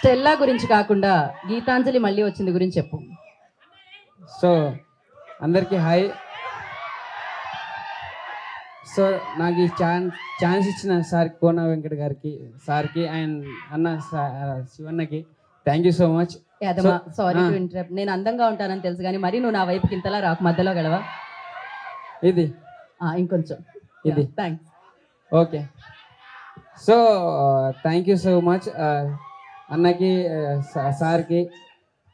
Stella గురించి కాకుండా గీతాంజలి మళ్ళీ వచ్చింది గురించి చెప్పు. సో అందరికీ హాయ్. సో నాకు ఈ ఛాన్స్ ఇచ్చిన సార్ కోన వెంకట గారికి, సార్కి అండ్ అన్న శివన్నకి thank you so much. Yadamma, sorry to interrupt. నేను అందంగా ఉంటానని తెలుసు కానీ మరి నువ్వు నా వైపుకి ఇంతలా రాకు, మధ్యలో గడవా. ఇది ఇంకొంచెం ఇది thanks. Okay. So thank you so much అన్నకి, సార్కి.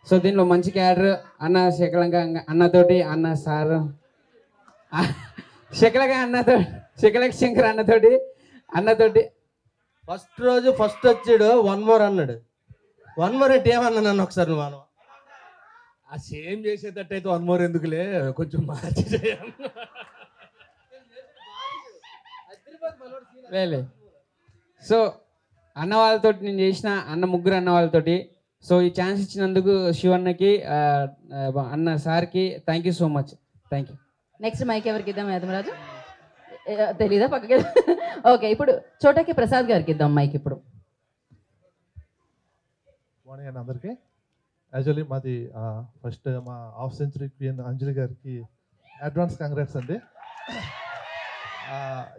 సో దీనిలో మంచి క్యాడర్ అన్న శకలంగా అన్నతోటి, అన్న సార్ శకలగా అన్నతోటి, శకలక శంకర్ అన్నతోటి ఫస్ట్ రోజు ఫస్ట్ వచ్చాడు 1 more అన్నాడు. 1 more అంటే ఏమన్నా నన్ను ఒకసారి నువ్వు అను. ఆ సేమ్ చేసేటట్టయితే 1 more ఎందుకులే, కొంచెం మార్చి చేయాలి. వేలే. సో అన్న వాళ్ళతో నేను చేసిన ముగ్గురు అన్న వాళ్ళతోటి. సో ఈ ఛాన్స్ ఇచ్చినందుకు శివన్నకి, అన్న సార్కి thank you so much. Thank you. Next mike ఎవరికి ఇద్దాం యాదమరాజు? తెలీదా? పక్కకి. ఓకే, ఇప్పుడు చోటాకి ప్రసాద్ గారికి ఇద్దాం మైక్ ఇప్పుడు. మార్నింగ్ అండి అందరికీ. యాక్చువల్లీ మాది ఫస్ట్ మా హాఫ్ సెంచరీ క్వీన్ అంజలి గారికి అడ్వాన్స్ కంగ్రాట్స్ అండి.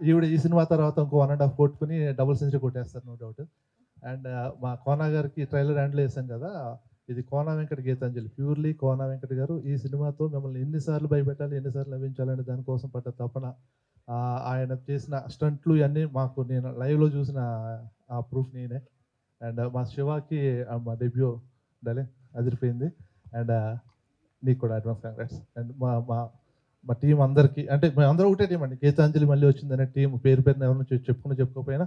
ఈవిడ ఈ సినిమా తర్వాత ఇంకో 1.5 కొట్టుకుని డబుల్ సెంచరీ కొట్టేస్తారు, నో డౌట్. అండ్ మా కోనా గారికి ట్రైలర్ హ్యాండిల్ వేసాం కదా, ఇది కోనా వెంకట గీతాంజలి, ప్యూర్లీ కోనా వెంకట గారు ఈ సినిమాతో మిమ్మల్ని ఎన్నిసార్లు భయపెట్టాలి, ఎన్నిసార్లు నవ్వించాలని దానికోసం పడ్డ తపన, ఆయన చేసిన స్టంట్లు ఇవన్నీ మాకు, నేను లైవ్లో చూసిన ఆ ప్రూఫ్ నేనే. అండ్ మా శివాకి మా డెబ్యూ డలే అదిరిపోయింది. అండ్ నీకు కూడా అడ్వాన్స్ కంగ్రాట్స్. అండ్ మా టీం అందరికీ, అంటే మేము అందరూ ఒకటే టీం అండి, గీతాంజలి మళ్ళీ వచ్చిందనే టీం, పేరు ఎవరిని చెప్పుకోకపోయినా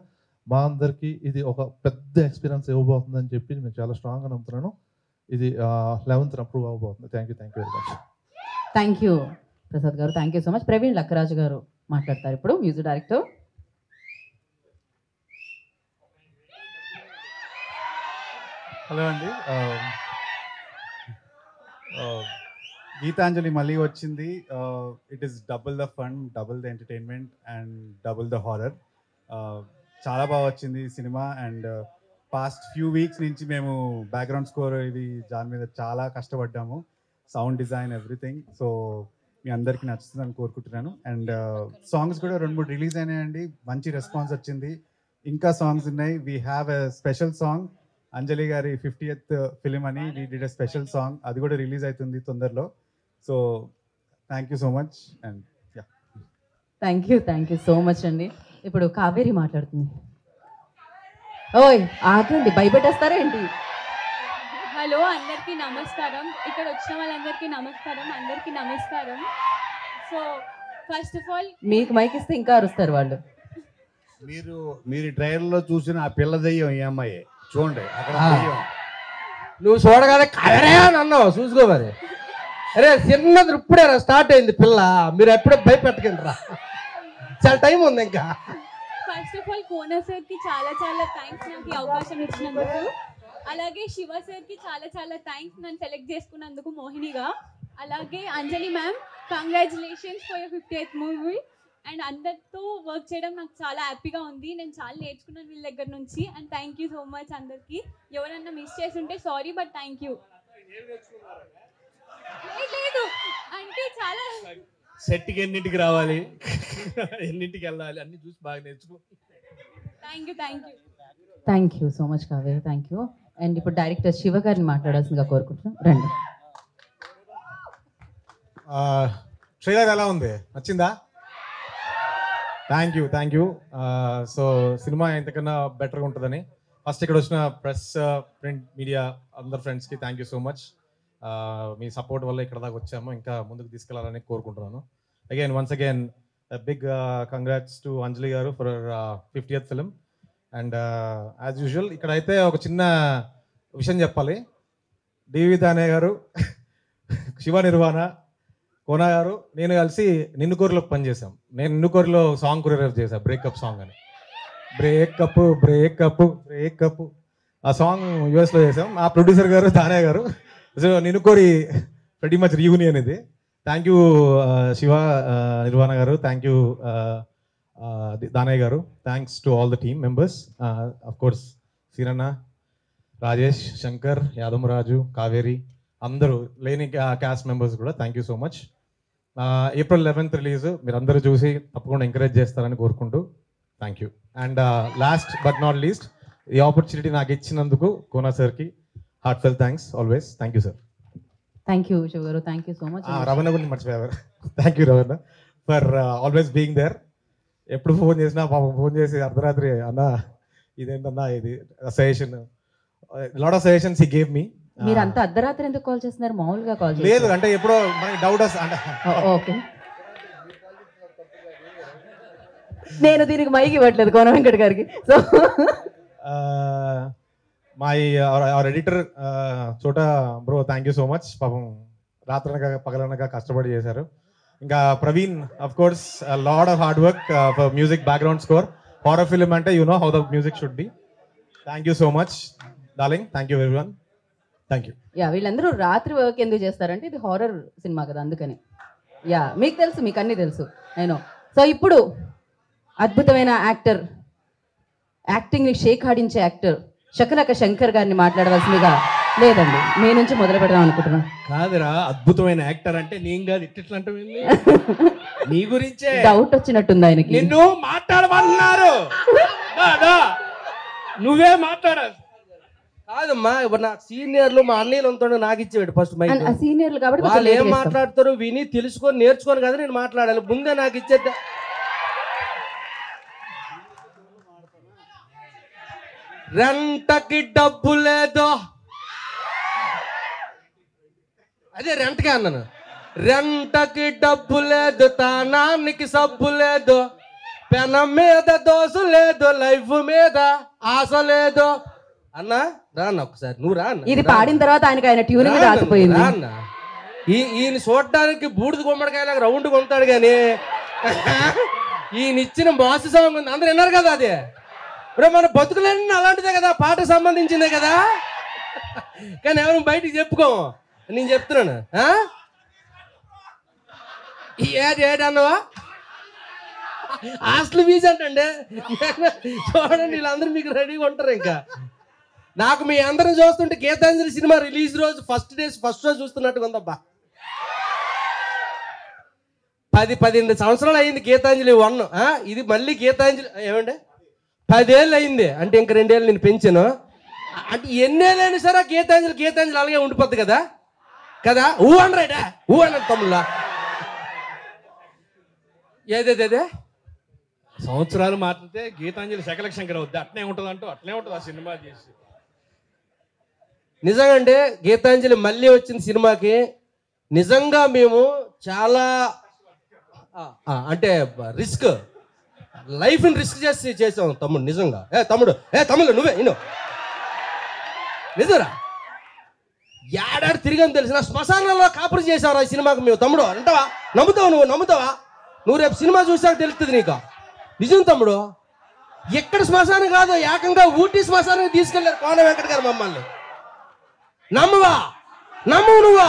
మా అందరికీ ఇది ఒక పెద్ద ఎక్స్పీరియన్స్ ఇవ్వబోతుందని చెప్పి నేను చాలా స్ట్రాంగ్గా నమ్ముతున్నాను. ఇది 11th అప్రూవ్ అవ్వబోతుంది. Thank you very much. Thank you Prasad garu, thank you so much. Praveen Lakkaraju garu మాట్లాడతారు ఇప్పుడు, మ్యూజిక్ డైరెక్టర్. హలో అండి, గీతాంజలి మళ్ళీ వచ్చింది. It is double the fun, double the entertainment and double the horror. చాలా బాగా వచ్చింది cinema. And past few weeks నుంచి మేము బ్యాక్గ్రౌండ్ స్కోర్ ఇది దాని మీద చాలా కష్టపడ్డాము, సౌండ్ డిజైన్ ఎవ్రీథింగ్. సో మీ అందరికీ నచ్చుతుందని కోరుకుంటున్నాను. అండ్ సాంగ్స్ కూడా 2-3 రిలీజ్ అయినాయండి, మంచి రెస్పాన్స్ వచ్చింది. ఇంకా సాంగ్స్ ఉన్నాయి. We have a special song, Anjali గారి 50th ఫిలిం అని we did a special song, అది కూడా రిలీజ్ అవుతుంది తొందరలో. So thank you so much. And thank you so much అండి. ఇప్పుడు కావేరి మాట్లాడుతుంది. ఓయ్ ఆగండి, భయపెట్టేస్తారా ఏంటి? హలో, అందరికీ నమస్కారం. ఇక్కడ వచ్చిన వాళ్ళందరికీ నమస్కారం, అందరికీ నమస్కారం. సో ఫస్ట్ ఆఫ్ ఆల్ మీకు మైక్ ఇస్తే ఇంకా అరుస్తారు వాళ్ళు. మీరు ట్రైలర్లో చూసిన ఆ పిల్ల దెయ్యం ఈ అమ్మాయి చూడండి అక్కడ. నువ్వు చూడగానే కదరే అని అన్నావు, చూసుకో మరి. అరే చిన్నది ఇప్పుడే స్టార్ట్ అయింది పిల్ల, మీరు ఎప్పుడే భయపెట్టకండి రా, చాలా టైం ఉంది ఇంకా. ఫస్ట్ ఆఫ్ ఆల్ కోనా సార్కి చాలా చాలా థ్యాంక్స్ నాకు ఈ అవకాశం ఇచ్చినందుకు. అలాగే శివ సార్కి చాలా చాలా థ్యాంక్స్ నన్ను సెలెక్ట్ చేసుకున్నందుకు మోహినిగా. అలాగే Anjali ma'am, congratulations for your 50th movie. And అందరితో వర్క్ చేయడం నాకు చాలా హ్యాపీగా ఉంది, నేను చాలా నేర్చుకున్నాను వీళ్ళ దగ్గర నుంచి. And thank you so much అందరికీ. ఎవరన్నా మిస్ చేసి ఉంటే సారీ, బట్ థ్యాంక్ యూ. లేదు అంటే చాలా సెట్కి ఎన్నింటికి రావాలి, ఎన్నింటికి వెళ్ళాలి అన్ని చూసి బాగా నేర్చుకో. Thank you so much Kaveri, thank you. And ఇప్పుడు డైరెక్టర్ శివ గారిని మాట్లాడాల్సిందిగా కోరుకుంటున్నాం, రండి. ట్రైలర్ ఎలా ఉంది, నచ్చిందా? Thank you. సో సినిమా ఎంతకన్నా బెటర్గా ఉంటుందని ఫస్ట్ ఇక్కడ వచ్చిన ప్రెస్, ప్రింట్ మీడియా అందరు ఫ్రెండ్స్కి థ్యాంక్ యూ సో మచ్. మీ సపోర్ట్ వల్ల ఇక్కడ దాకా వచ్చాము, ఇంకా ముందుకు తీసుకెళ్లాలని కోరుకుంటున్నాను. Once again big congrats to Anjali garu for 50th film. And as usual ఇక్కడైతే ఒక చిన్న విషయం చెప్పాలి. డివి దానే గారు, శివ నిర్వాణ, కోనా గారు, నేను కలిసి నిన్నుకోరిలో పనిచేసాం. నేను నిన్నుకోరిలో సాంగ్ కొరియోగ్రాఫ్ చేశాను, బ్రేకప్ సాంగ్ అని. బ్రేకప్ ఆ సాంగ్ యూఎస్లో చేసాం. ఆ ప్రొడ్యూసర్ గారు దానే గారు. So Ninnu Kori pretty much reunion ఇది. Thank you Shiva, Nirvana garu, thank you Danayya గారు, thanks to all the team members, of course Seeranna, Rajesh, Shankar, Yadamaraju, Kaveri, అందరూ లేని క్యాస్ట్ మెంబర్స్ కూడా thank you so much. April 11th release మీరు అందరూ చూసి తప్పకుండా ఎంకరేజ్ చేస్తారని కోరుకుంటూ thank you. And last but not least ఈ ఆపర్చునిటీ నాకు ఇచ్చినందుకు కోనా సార్కి heartfelt thanks always. Thank you sir. Thank you Shiva గారు, థ్యాంక్ యూ సో మచ్. రవణ గురించి మర్చిపోయారు. Thank you Ravana for always being there. ఎప్పుడు ఫోన్ చేసినా పాపం ఫోన్ చేసి అర్ధరాత్రి అన్న ఇదేంటన్నా ఇది suggestion, lot of suggestions he gave me. మీరు అంత అర్ధరాత్రి ఎందుకు కాల్ చేస్తున్నారు? మామూలుగా కాల్ లేదు అంటే ఎప్పుడో మనకి డౌట్ అంటే ఓకే. నేను దీనికి మైకి ఇవ్వట్లేదు కోన వెంకట్ గారికి. So my our editor Chota bro thank you so much. పాపం రాత్రనగా పగలనగా కష్టపడి చేశారు. ఇంకా Praveen of course lot of hard work for music background score. Horror film అంటే you know how the music should be. Thank you so much darling. Thank you everyone. Thank you. Yeah, వీళ్ళందరూ రాత్రి work ఎందుకు చేస్తారంటే ఇది horror cinema కదా, అందుకని. Yeah, మీకు తెలుసు, మీకు అన్నీ తెలుసు నేను. సో ఇప్పుడు అద్భుతమైన యాక్టర్, యాక్టింగ్ని షేక్ ఆడించే యాక్టర్ శకలక శంకర్ గారిని మాట్లాడవలసిందిగా. లేదండి, మీ నుంచి మొదలు పెడదాం అనుకుంటున్నాను. కాదురా, అద్భుతమైన యాక్టర్ అంటే నేను కాదు, ఇట్లా అంటే నీ గురించే డౌట్ వచ్చినట్టుంది ఆయనకి. నిన్ను మాట్లాడమన్నారు, నువ్వే మాట్లాడాలి. కాదమ్మా, ఇప్పుడు నా సీనియర్లు మా అన్నయ్యలు ఉంటాడు, నాకు ఇచ్చేవాడు ఫస్ట్ మైక్. సీనియర్లు కాబట్టి వాళ్ళు ఏం మాట్లాడతారు విని తెలుసుకొని నేర్చుకొని కదా నేను మాట్లాడాలి. ముందే నాకు ఇచ్చేట రెంటకి డబ్బు లేదు, అదే రెంట్కే అన్నాను. రెంటకి డబ్బు లేదు, తానానికి సబ్బు లేదు, పెనం మీద దోసు లేదు, లైఫ్ మీద ఆశ లేదు. అన్నా రాన్న ఒకసారి, నువ్వు రా అన్న. ఇది పాడిన తర్వాత ఆయనకి ఆయన ట్యూనింగ్ రాసిపోయింది. రాన్న, ఈయన చూడడానికి బూడిద గుమ్మడికాయలాగా రౌండ్ కొంటాడు కానీ ఈయన ఇచ్చిన మాసు సాంగ్ ఉంది, అందరు విన్నారు కదా. అది ఇప్పుడు మన బతుకులన్నీ అలాంటిదే కదా, పాటకు సంబంధించిందే కదా. కానీ ఎవరు బయటికి చెప్పుకోము, నేను చెప్తున్నాను. ఏది ఏది అన్నవా? హాస్టల్ ఫీజు అంటండి. చూడండి వీళ్ళందరూ మీకు రెడీగా ఉంటారు. ఇంకా నాకు మీ అందరం చూస్తుంటే గీతాంజలి సినిమా రిలీజ్ రోజు ఫస్ట్ రోజు చూస్తున్నట్టుగా ఉందబ్బా. 10-18 సంవత్సరాలు అయింది గీతాంజలి 1. ఇది మళ్ళీ గీతాంజలి ఏమండి 10 ఏళ్ళు అయింది అంటే ఇంక 2 ఏళ్ళు నేను పెంచాను. అంటే ఎన్నేళ్ళైనా సరే గీతాంజలి అలాగే ఉండిపోద్ది కదా కదా. ఊ అనరాడా, ఊ అన్న తమ్ముళ్ళ ఏదేదే సంవత్సరాలు మాట్లాడితే గీతాంజలి శకలక శంకర్ అవుద్ది. అట్నే ఉంటుంది అంటూ అట్లే ఉంటుంది ఆ సినిమా చేసి. నిజంగా అంటే గీతాంజలి మళ్ళీ వచ్చిన సినిమాకి నిజంగా మేము చాలా అంటే రిస్క్, లైఫ్ని రిస్క్ చేసాం తమ్ముడు. నిజంగా తమ్ముడు నువ్వే ఇను నిజరా ఏడాడు తిరిగాను తెలిసిన శ్మశానంలో కాపురం చేసావు ఈ సినిమాకి మేము. తమ్ముడు అంటావా? నమ్ముతావా? నువ్వు రేపు సినిమా చూసాక తెలుస్తుంది నీకు. నిజం తమ్ముడు, ఎక్కడ శ్మశానం కాదు, ఏకంగా ఊటీ శ్మశానానికి తీసుకెళ్లారు కోన వెంకట గారు మమ్మల్ని. నమ్ము నువ్వా?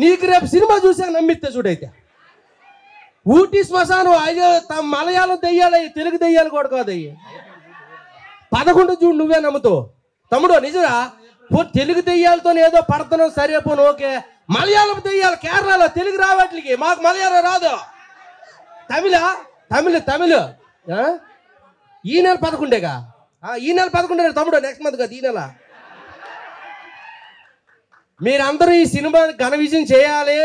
నీకు రేపు సినిమా చూసాక నమ్మితే చూడైతే ఊటీ శ్మశానం అయ్యో మలయాళం దెయ్యాలు అయ్యి, తెలుగు దెయ్యాలు కూడా కాదు అయ్యి. 11 చూడు నువ్వే నమ్ముతావు తమ్ముడు. నిజరా? తెలుగు దెయ్యాలతో ఏదో పడుతున్నావు సరిపోను, ఓకే. మలయాళం దెయ్యాలు కేరళలో, తెలుగు రావట్లకి, మాకు మలయాళం రాదు. తమిళ ఈ నెల 11గా, ఈ నెల 11 తమ్ముడు, నెక్స్ట్ మంత్ కదా ఈ నెల. మీరందరూ ఈ సినిమాని ఘన విజయం చేయాలి.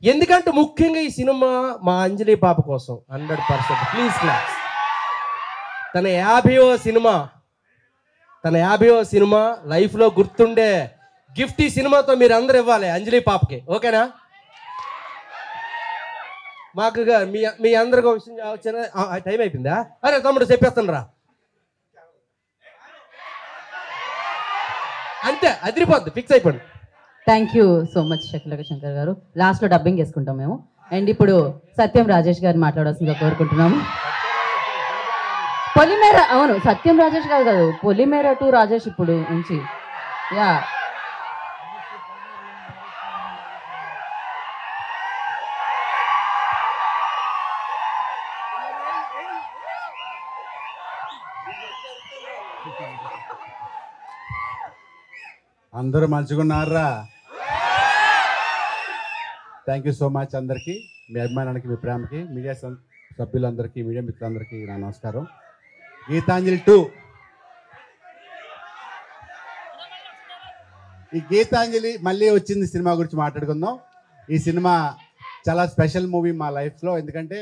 ఎందుకంటే ముఖ్యంగా ఈ సినిమా మా అంజలి పాప కోసం 100%. Please class. తన 50వ సినిమా లైఫ్లో గుర్తుండే గిఫ్ట్ ఈ సినిమాతో మీరు అందరూ ఇవ్వాలి అంజలి పాపకి, ఓకేనా? మాకు మీ అందరికి ఒక విషయం టైం అయిపోయిందా? అరే తమ్ముడు చెప్పేస్తాను రా, అంతే అదిరిపోద్ది, ఫిక్స్ అయిపోండి. Thank you so much Shakalaka Shankar గారు. లాస్ట్లో డబ్బింగ్ వేసుకుంటాం మేము. అండ్ ఇప్పుడు సత్యం రాజేష్ గారిని మాట్లాడాల్సిందిగా కోరుకుంటున్నాము. పొలిమేర, అవును సత్యం రాజేష్ గారు కాదు, పొలిమేర టు రాజేష్ ఇప్పుడు నుంచి. యా, అందరూ మంచిగున్నారా? థ్యాంక్ యూ సో మచ్ అందరికీ, మీ అభిమానానికి, మీ ప్రేమకి, మీడియా సభ్యులందరికీ, మీడియా మిత్రులందరికీ నా నమస్కారం. గీతాంజలి 2, ఈ గీతాంజలి మళ్ళీ వచ్చింది సినిమా గురించి మాట్లాడుకుందాం. ఈ సినిమా చాలా స్పెషల్ మూవీ మా లైఫ్లో. ఎందుకంటే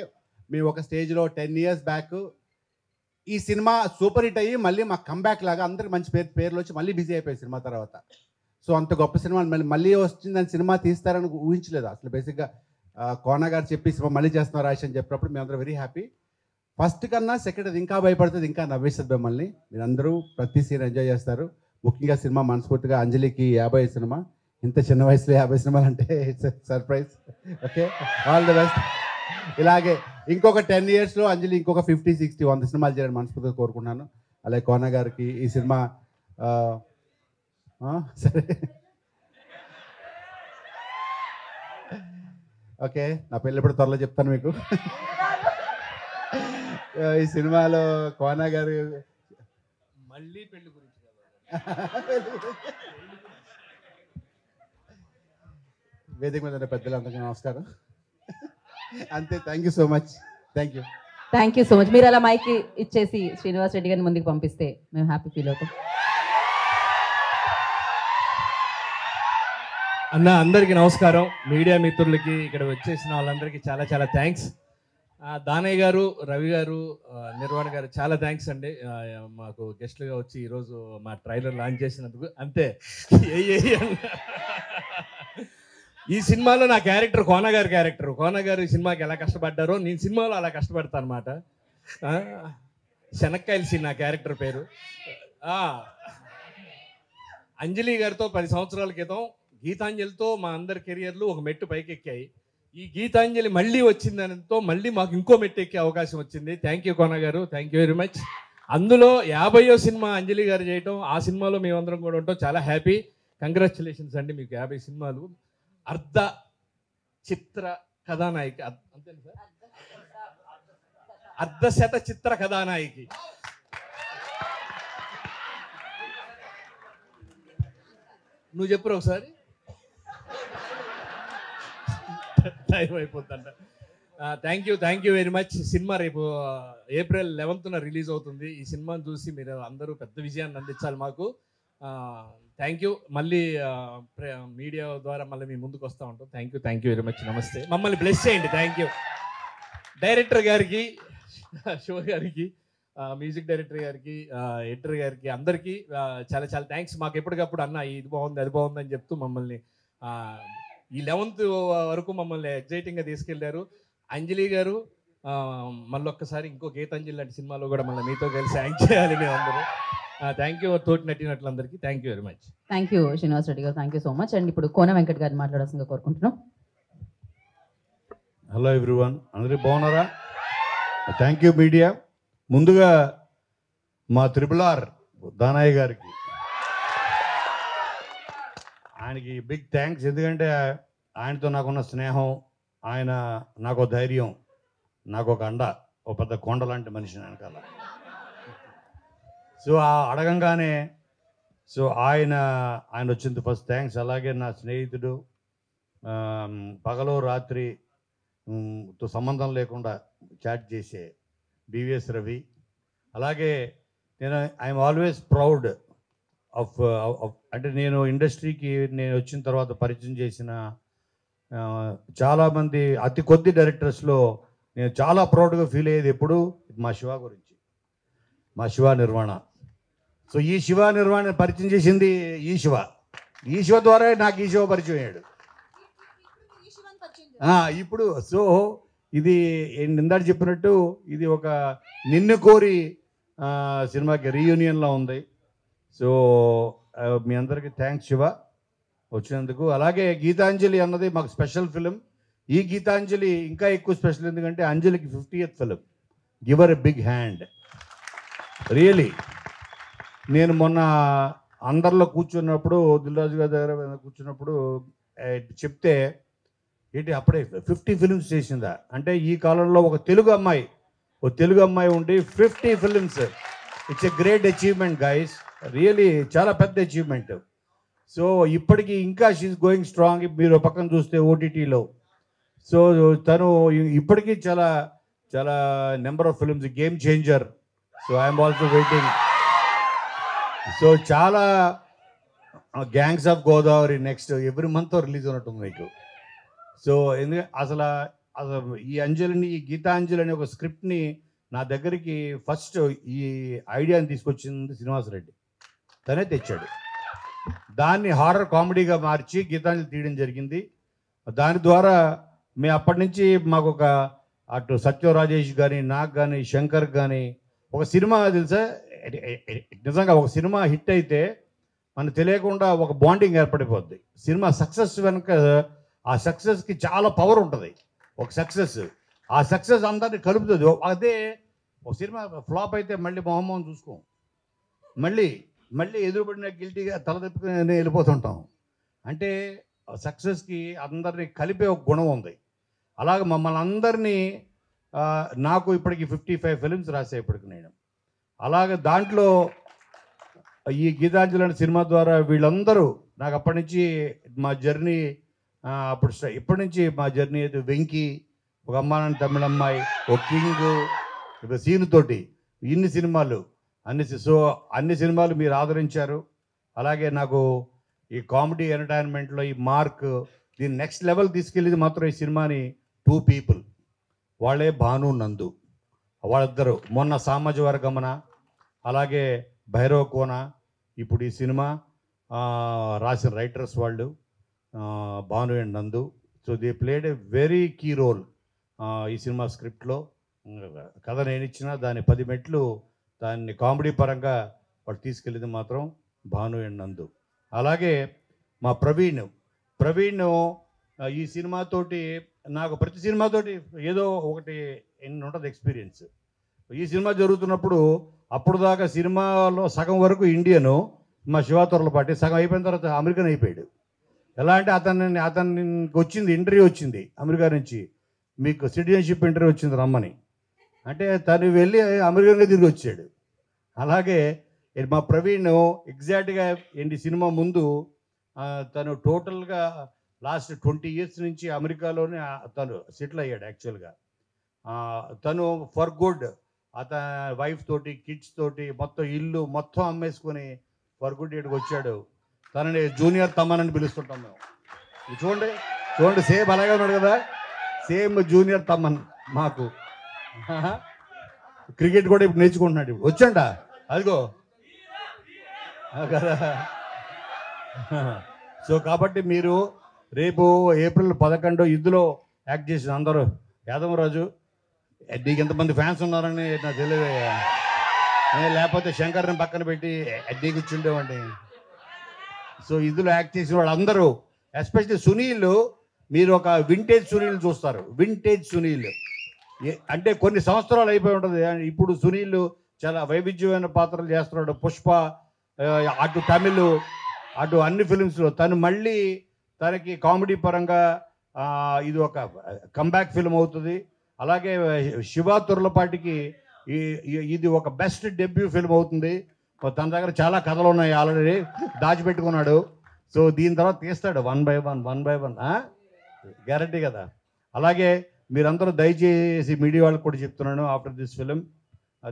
మేము ఒక స్టేజ్లో 10 years బ్యాక్ ఈ సినిమా సూపర్ హిట్ అయ్యి మళ్ళీ మా కంబ్యాక్ లాగా అందరికి మంచి పేర్లు వచ్చి మళ్ళీ బిజీ అయిపోయి సినిమా తర్వాత. సో అంత గొప్ప సినిమా మళ్ళీ వచ్చిందని సినిమా తీస్తారని ఊహించలేదు అసలు. బేసిక్గా కోన గారు చెప్పి సినిమా మళ్ళీ చేస్తున్నారు రాష్ అని చెప్పినప్పుడు మేమందరూ వెరీ హ్యాపీ. ఫస్ట్ కన్నా సెకండ్ అది ఇంకా భయపడుతుంది, ఇంకా నవ్వేస్తుంది మిమ్మల్ని. మీరందరూ ప్రతి సీన్ ఎంజాయ్ చేస్తారు. ముఖ్యంగా సినిమా మనస్ఫూర్తిగా అంజలికి 50 సినిమా, ఇంత చిన్న వయసులో 50 సినిమాలు అంటే it's surprise. Okay, all the best. ఇలాగే ఇంకొక 10 yearsలో అంజలి ఇంకొక 50, 60, 100 సినిమాలు చేయాలని మనస్ఫూర్తిగా కోరుకుంటున్నాను. అలాగే కోన గారికి ఈ సినిమా సరే ఓకే, నా పెళ్ళి ఎప్పుడు త్వరలో చెప్తాను మీకు. ఈ సినిమాలో కోన గారు మళ్ళీ పెళ్లి గురించి వేదిక మీద ఉన్న పెద్దలందరికీ నమస్కారం. అంతే, thank you so much. Thank you. Thank you so much. మీరు అలా మైక్ ఇచ్చేసి శ్రీనివాస్ రెడ్డి గారిని ముందుకు పంపిస్తే మేము హ్యాపీ ఫీల్ అవుతాం. అన్న, అందరికీ నమస్కారం. మీడియా మిత్రులకి, ఇక్కడ వచ్చేసిన వాళ్ళందరికీ చాలా చాలా థ్యాంక్స్. దానయ్య గారు, రవి గారు, నిర్వాణ గారు చాలా థ్యాంక్స్ అండి. మాకు గెస్ట్లుగా వచ్చి ఈరోజు మా ట్రైలర్ లాంచ్ చేసినందుకు. అంతే. ఈ సినిమాలో నా క్యారెక్టర్ కోన గారి క్యారెక్టర్. కోన గారు ఈ సినిమాకి ఎలా కష్టపడ్డారో నేను సినిమాలో అలా కష్టపడతాను అనమాట. శనక్కాయల సీన్ నా క్యారెక్టర్ పేరు. అంజలి గారితో 10 సంవత్సరాల క్రితం గీతాంజలితో మా అందరి కెరియర్లు ఒక మెట్టు పైకెక్కాయి. ఈ గీతాంజలి మళ్ళీ వచ్చిందనతో మళ్ళీ మాకు ఇంకో మెట్టు ఎక్కే అవకాశం వచ్చింది. థ్యాంక్ యూ కోన గారు, థ్యాంక్ యూ వెరీ మచ్. అందులో 50వ సినిమా అంజలి గారు చేయటం, ఆ సినిమాలో మేమందరం కూడా ఉంటాం, చాలా హ్యాపీ. కంగ్రాచులేషన్స్ అండి, మీకు 50 సినిమాలు. అర్ధ చిత్ర కథానాయిక, అంతేనా సార్? అర్ధశత చిత్ర కథానాయికి. నువ్వు చెప్పురా ఒకసారి, టైం అయిపోతుందంట. Thank you very much. సినిమా రేపు April 11th రిలీజ్ అవుతుంది. ఈ సినిమాను చూసి మీరు అందరూ పెద్ద విజయాన్ని అందించాలి మాకు. Thank you. మళ్ళీ మీడియా ద్వారా మళ్ళీ మీ ముందుకు వస్తూ ఉంటాం. Thank you very much. నమస్తే. మమ్మల్ని బ్లెస్ చేయండి. Thank you. డైరెక్టర్ గారికి, షో గారికి, మ్యూజిక్ డైరెక్టర్ గారికి, ఎడిటర్ గారికి, అందరికీ చాలా చాలా థ్యాంక్స్. మాకు ఎప్పటికప్పుడు అన్న ఇది బాగుంది, అది బాగుంది అని చెప్తూ మమ్మల్ని ఈ 11th వరకు మమ్మల్ని ఎగ్జైటింగ్గా తీసుకెళ్లారు. అంజలి గారు మళ్ళీ ఒక్కసారి ఇంకో గీతాంజలి లాంటి సినిమాలో కూడా మళ్ళీ మీతో కలిసి యాక్ట్ చేయాలి మేము అందరూ. థ్యాంక్ యూ తోటి నటినట్లందరికీ. Thank you very much. Thank you Srinivas Reddy garu, thank you so much. And ఇప్పుడు కోన వెంకట్ గారిని మాట్లాడాల్సిందిగా కోరుకుంటున్నాం. హలో ఎవ్రీవన్, అందరూ బాగున్నారా? Thank you media. ముందుగా మా RRR దానయ్య గారికి, ఆయనకి బిగ్ థ్యాంక్స్. ఎందుకంటే ఆయనతో నాకున్న స్నేహం, ఆయన నాకు ధైర్యం, నాకు ఒక అండ, ఒక పెద్ద కొండ లాంటి మనిషి వెనకాల. సో అడగంగానే ఆయన వచ్చింది ఫస్ట్ థ్యాంక్స్. అలాగే నా స్నేహితుడు, పగలు రాత్రి తో సంబంధం లేకుండా చాట్ చేసే BVS రవి. అలాగే ఐఎమ్ ఆల్వేస్ ప్రౌడ్ ఆఫ్ అంటే నేను ఇండస్ట్రీకి వచ్చిన తర్వాత పరిచయం చేసిన చాలామంది, అతి కొద్ది డైరెక్టర్స్లో నేను చాలా ప్రౌడ్గా ఫీల్ అయ్యేది ఎప్పుడు మా శివ గురించి, మా శివ నిర్వాణ. సో ఈ శివ నిర్వాణ పరిచయం చేసింది ఈ శివ ద్వారా నాకు ఈ శివ పరిచయం అయ్యాడు ఇప్పుడు. సో ఇది ఇందాక చెప్పినట్టు ఇది ఒక నిన్ను కోరి సినిమాకి రీయూనియన్లో ఉంది. సో మీ అందరికీ థ్యాంక్స్ శివ వచ్చినందుకు. అలాగే గీతాంజలి అన్నది మాకు స్పెషల్ ఫిలిం. ఈ గీతాంజలి ఇంకా ఎక్కువ స్పెషల్, ఎందుకంటే అంజలికి 50th film. Give her a big hand really. నేను మొన్న అందరిలో కూర్చున్నప్పుడు, దిల్రాజు గారి దగ్గర కూర్చున్నప్పుడు చెప్తే ఏంటి అప్పుడే 50 ఫిలిమ్స్ చేసిందా అంటే, ఈ కాలంలో ఒక తెలుగు అమ్మాయి ఉండి 50 films, it's a great achievement guys, really చాలా పెద్ద అచీవ్మెంట్. సో ఇప్పటికీ ఇంకా షీఈ్ గోయింగ్ స్ట్రాంగ్. మీరు పక్కన చూస్తే ఓటీటీలో. సో తను ఇప్పటికీ చాలా చాలా number of films, Game Changer. So I'm also waiting. So చాలా Gangs of Godavari next every month release ఉన్నట్టుంది మీకు. సో ఎందుకంటే అసలు ఈ అంజలిని, ఈ గీతాంజలి అనే ఒక స్క్రిప్ట్ని నా దగ్గరికి ఫస్ట్ ఈ ఐడియాని తీసుకొచ్చింది శ్రీనివాసరెడ్డి. తనే తెచ్చాడు. దాన్ని హారర్ కామెడీగా మార్చి గీతాంజలి తీయడం జరిగింది. దాని ద్వారా మేము అప్పటి నుంచి మాకు ఒక అటు సత్యం రాజేష్ కానీ, నాకు కానీ, శంకర్ కానీ ఒక సినిమా తెలుసా, నిజంగా ఒక సినిమా హిట్ అయితే మనకు తెలియకుండా ఒక బాండింగ్ ఏర్పడిపోద్ది. సినిమా సక్సెస్ వెనుక ఆ సక్సెస్కి చాలా పవర్ ఉంటుంది. ఒక సక్సెస్, ఆ సక్సెస్ అందరినీ కలుపుతుంది. అదే ఒక సినిమా ఫ్లాప్ అయితే మళ్ళీ మొహమ్మం చూసుకోం, మళ్ళీ మళ్ళీ ఎదురుపడిన గిల్టీగా తల తిప్పుకుని వెళ్ళిపోతుంటాం. అంటే సక్సెస్కి అందరినీ కలిపే ఒక గుణం ఉంది. అలాగే మమ్మల్ని అందరినీ, నాకు ఇప్పటికి 55 ఫిలిమ్స్ రాసే ఇప్పటికి నేను. అలాగే దాంట్లో ఈ గీతాంజలి అనే సినిమా ద్వారా వీళ్ళందరూ నాకు అప్పటి నుంచి మా జర్నీ, అప్పుడు ఇప్పటి నుంచి మా జర్నీ అయితే వెంకీ, ఒక అమ్మానాన్న తమిళ అమ్మాయి, ఒక కింగ్, ఒక సీనుతోటి ఇన్ని సినిమాలు, అన్ని సినిమాలు మీరు ఆదరించారు. అలాగే నాకు ఈ కామెడీ ఎంటర్టైన్మెంట్లో ఈ మార్క్, దీన్ని నెక్స్ట్ లెవెల్ తీసుకెళ్ళేది మాత్రం ఈ సినిమాని 2 పీపుల్, వాళ్ళే భాను నందు. వాళ్ళిద్దరు మొన్న సామాజిక వర్గమన, అలాగే భైరవ కోన, ఇప్పుడు ఈ సినిమా రాసిన రైటర్స్ వాళ్ళు Bhanu and Nandu. So they played a very key role ఈ సినిమా స్క్రిప్ట్లో. కథ నేను ఇచ్చిన దాన్ని 10 మెట్లు దాన్ని కామెడీ పరంగా వాళ్ళు తీసుకెళ్ళింది మాత్రం భాను అండ్ నందు. అలాగే మా ప్రవీణ్ ఈ సినిమాతోటి నాకు ప్రతి సినిమాతోటి ఏదో ఒకటి ఉంటుంది ఎక్స్పీరియన్స్. ఈ సినిమా జరుగుతున్నప్పుడు అప్పుడు దాకా సినిమాలో సగం వరకు ఇండియను, మా శివాతొరలపాటి, సగం అయిపోయిన తర్వాత అమెరికన్ అయిపోయాడు. ఎలా అంటే అతనికి వచ్చింది ఇంటర్వ్యూ వచ్చింది అమెరికా నుంచి, మీకు సిటిజన్షిప్ ఇంటర్వ్యూ వచ్చింది రమ్మని. అంటే తను వెళ్ళి అమెరికన్గా తిరిగి వచ్చాడు. అలాగే మా ప్రవీణ్ ఎగ్జాక్ట్గా ఏంటి సినిమా ముందు తను టోటల్గా లాస్ట్ 20 years నుంచి అమెరికాలోనే తను సెటిల్ అయ్యాడు. యాక్చువల్గా తను ఫర్ గుడ్ అతని వైఫ్ తోటి, కిడ్స్ తోటి మొత్తం ఇల్లు మొత్తం అమ్మేసుకొని ఫర్ గుడ్ ఇక్కడికి వచ్చాడు. తనని జూనియర్ తమ్మన్ అని పిలుస్తుంటాం మేము. చూడండి సేమ్ అలాగే ఉన్నాడు కదా, సేమ్ జూనియర్ తమ్మన్ మాకు. క్రికెట్ కూడా ఇప్పుడు నేర్చుకుంటున్నాడు, ఇప్పుడు వచ్చండ అదిగో కదా. సో కాబట్టి మీరు రేపు April 11 ఇందులో యాక్ట్ చేసిన అందరూ, యాదవరాజు నీకు ఎంతమంది ఫ్యాన్స్ ఉన్నారని నాకు తెలియదు, లేకపోతే శంకర్ని పక్కన పెట్టి అడ్డీ కూర్చుండేవాడిని. సో ఇందులో యాక్ట్ చేసిన వాళ్ళందరూ, ఎస్పెషల్లీ సునీల్, మీరు ఒక వింటేజ్ సునీల్ చూస్తారు. వింటేజ్ సునీల్ అంటే కొన్ని సంవత్సరాలు అయిపోయి ఉంటుంది. ఇప్పుడు సునీల్ చాలా వైవిధ్యమైన పాత్రలు చేస్తున్నాడు. పుష్ప, అటు తమిళ్, అటు అన్ని ఫిలిమ్స్లో తను మళ్ళీ తనకి కామెడీ పరంగా ఇది ఒక కంబ్యాక్ ఫిల్మ్ అవుతుంది. అలాగే శివ తుర్లపాటికి ఇది ఒక బెస్ట్ డెబ్యూ ఫిల్మ్ అవుతుంది. తన దగ్గర చాలా కథలు ఉన్నాయి, ఆల్రెడీ దాచిపెట్టుకున్నాడు. సో దీని తర్వాత తీస్తాడు వన్ బై వన్ గ్యారంటీ కదా. అలాగే మీరందరూ దయచేసి మీడియా వాళ్ళకి కూడా చెప్తున్నాను, ఆఫ్టర్ దిస్ ఫిలిం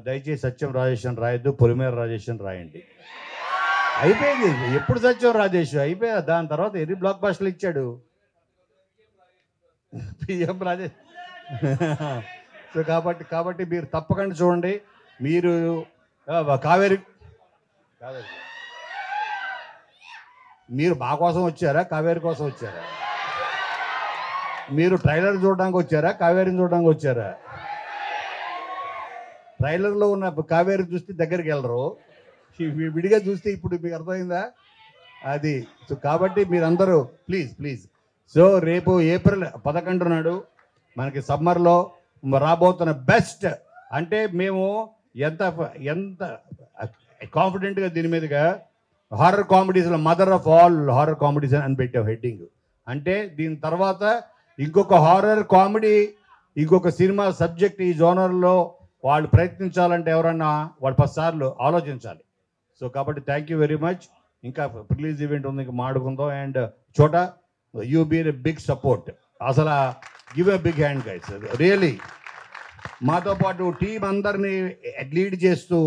దయచేసి సత్యం రాజేష్ అని రాయొద్దు, పొలిమేర రాజేష్ అని రాయండి. అయిపోయింది, ఎప్పుడు సత్యం రాజేష్ అయిపోయా. దాని తర్వాత ఎన్ని బ్లాక్ బాస్టర్లు ఇచ్చాడు పిఎం రాజేష్. సో కాబట్టి మీరు తప్పకుండా చూడండి. మీరు కావేరి మీరు మా కోసం వచ్చారా, కావేరి కోసం వచ్చారా? మీరు ట్రైలర్ చూడడానికి వచ్చారా, కావేరిని చూడడానికి వచ్చారా? ట్రైలర్లో ఉన్న కావేరి చూస్తే దగ్గరికి వెళ్ళరు, విడిగా చూస్తే ఇప్పుడు మీకు అర్థమైందా అది. సో కాబట్టి మీరందరూ ప్లీజ్. సో రేపు April 11 నాడు మనకి సమ్మర్లో రాబోతున్న బెస్ట్, అంటే మేము ఎంత కాన్ఫిడెంట్గా దీని మీదుగా హారర్ కామెడీస్లో mother of all horror comedies అని పెట్టాం హెడ్డింగ్. అంటే దీని తర్వాత ఇంకొక హారర్ కామెడీ, ఇంకొక సినిమా సబ్జెక్ట్ ఈ జోనర్లో వాళ్ళు ప్రయత్నించాలంటే ఎవరన్నా వాళ్ళు 10 సార్లు ఆలోచించాలి. సో కాబట్టి థ్యాంక్ యూ వెరీ మచ్. ఇంకా రిలీజ్ ఈవెంట్ ఉంది, ఇంకా మాడుకుందాం. And Chota you been a big support. అసలు give a big hand guys, really. మాతో పాటు టీం అందరినీ లీడ్ చేస్తూ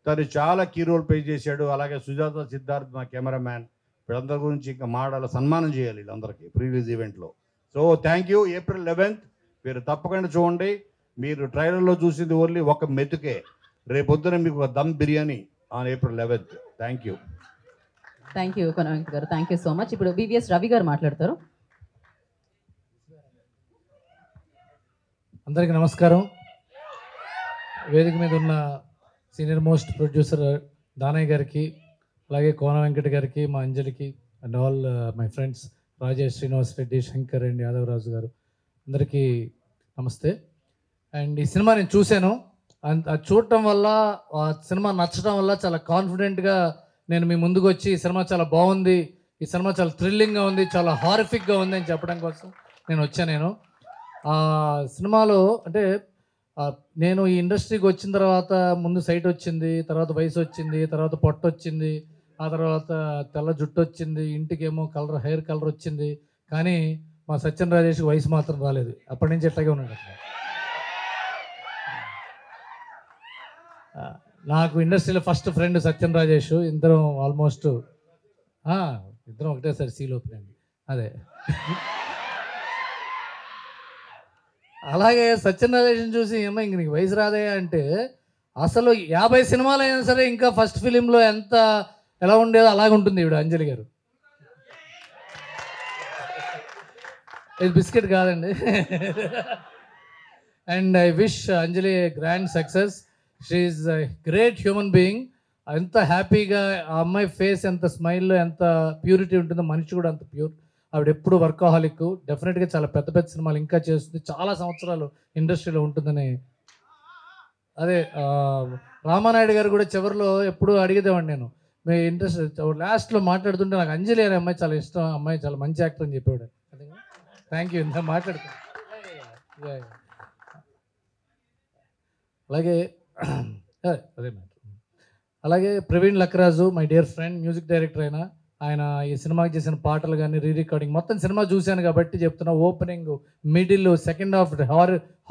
తను చాలా కీ రోల్ ప్లే చేశాడు. అలాగే సుజాత సిద్ధార్థ్ మా కెమెరామ్యాన్, వీళ్ళందరి గురించి ఇంకా మాడాల సన్మానం చేయాలి వీళ్ళందరికీ ప్రీ రిలీజ్ ఈవెంట్లో. So thank you. April 11th మీరు తప్పకుండా చూడండి. మీరు ట్రైలర్లో చూసింది ఓన్లీ ఒక మెతుకే. రేపొద్దున మీకు ఒక dum biryani on April 11th. Thank you. Thank you Kona Venkat garu, thank you so much. ఇప్పుడు వివిఎస్ రవి గారు మాట్లాడతారు. అందరికీ నమస్కారం. వేదిక మీద ఉన్న సీనియర్ మోస్ట్ ప్రొడ్యూసర్ దానయ్య గారికి, అలాగే కోన వెంకట గారికి, మా అంజలికి, and all my friends Rajesh, Srinivas Reddy, Shankar and Yadavaraju garu, అందరికీ నమస్తే. అండ్ ఈ సినిమా నేను చూశాను. అది చూడటం వల్ల, ఆ సినిమా నచ్చడం వల్ల చాలా కాన్ఫిడెంట్గా నేను మీ ముందుకు వచ్చి ఈ సినిమా చాలా బాగుంది, ఈ సినిమా చాలా థ్రిల్లింగ్గా ఉంది, చాలా హారిఫిక్గా ఉంది అని చెప్పడం కోసం నేను వచ్చాను. ఆ సినిమాలో అంటే నేను ఈ ఇండస్ట్రీకి వచ్చిన తర్వాత ముందు సైట్ వచ్చింది, తర్వాత వయసు వచ్చింది, తర్వాత పొట్ట వచ్చింది, ఆ తర్వాత తెల్ల జుట్టు వచ్చింది, ఇంటికేమో హెయిర్ కలర్ వచ్చింది. కానీ మా సత్యన్ రాజేష్కి వయసు మాత్రం రాలేదు. అప్పటి నుంచి ఎట్లాగే ఉన్నాడు. నాకు ఇండస్ట్రీలో ఫస్ట్ ఫ్రెండ్ సత్యన్ రాజేష్. ఇద్దరం ఆల్మోస్ట్ ఇద్దరం ఒకటేసారి సీల్ అవుతున్నాయండి. అదే అలాగే సత్యన్ రాజేష్ని చూసి ఏమో ఇంక నీకు వయసు రాదే అంటే, అసలు 50 సినిమాలు అయినా సరే ఇంకా ఫస్ట్ ఫిలింలో ఎంత ఎలా ఉండేదో అలాగే ఉంటుంది ఈవిడ అంజలి గారు. ఇది బిస్కెట్ కాదండి. And I wish Anjali grand success. She is great human being. ఎంత హ్యాపీగా ఆ అమ్మాయి ఫేస్, ఎంత స్మైల్లో ఎంత ప్యూరిటీ ఉంటుందో, మనిషి కూడా అంత ప్యూర్. ఆవిడ ఎప్పుడు వర్కాహాలిక్. డెఫినెట్గా చాలా పెద్ద పెద్ద సినిమాలు ఇంకా చేస్తుంది, చాలా సంవత్సరాలు ఇండస్ట్రీలో ఉంటుందని. అదే రామానాయుడు గారు కూడా చివరిలో ఎప్పుడు అడిగేదేవాడిని నేను, మీ ఇంట్రెస్ట్ లాస్ట్లో మాట్లాడుతుంటే నాకు అంజలి అనే అమ్మాయి చాలా ఇష్టం, అమ్మాయి చాలా మంచి యాక్టర్ అని చెప్పేవాడు. Thank you. ఇంత మాట్లాడుతాను. అలాగే అదే అలాగే Praveen Lakraju, my dear friend, music director అయినా ఆయన ఈ సినిమాకి చేసిన పాటలు కానీ, రీ రికార్డింగ్, మొత్తం సినిమా చూశాను కాబట్టి చెప్తున్నా. Opening, middle, second half,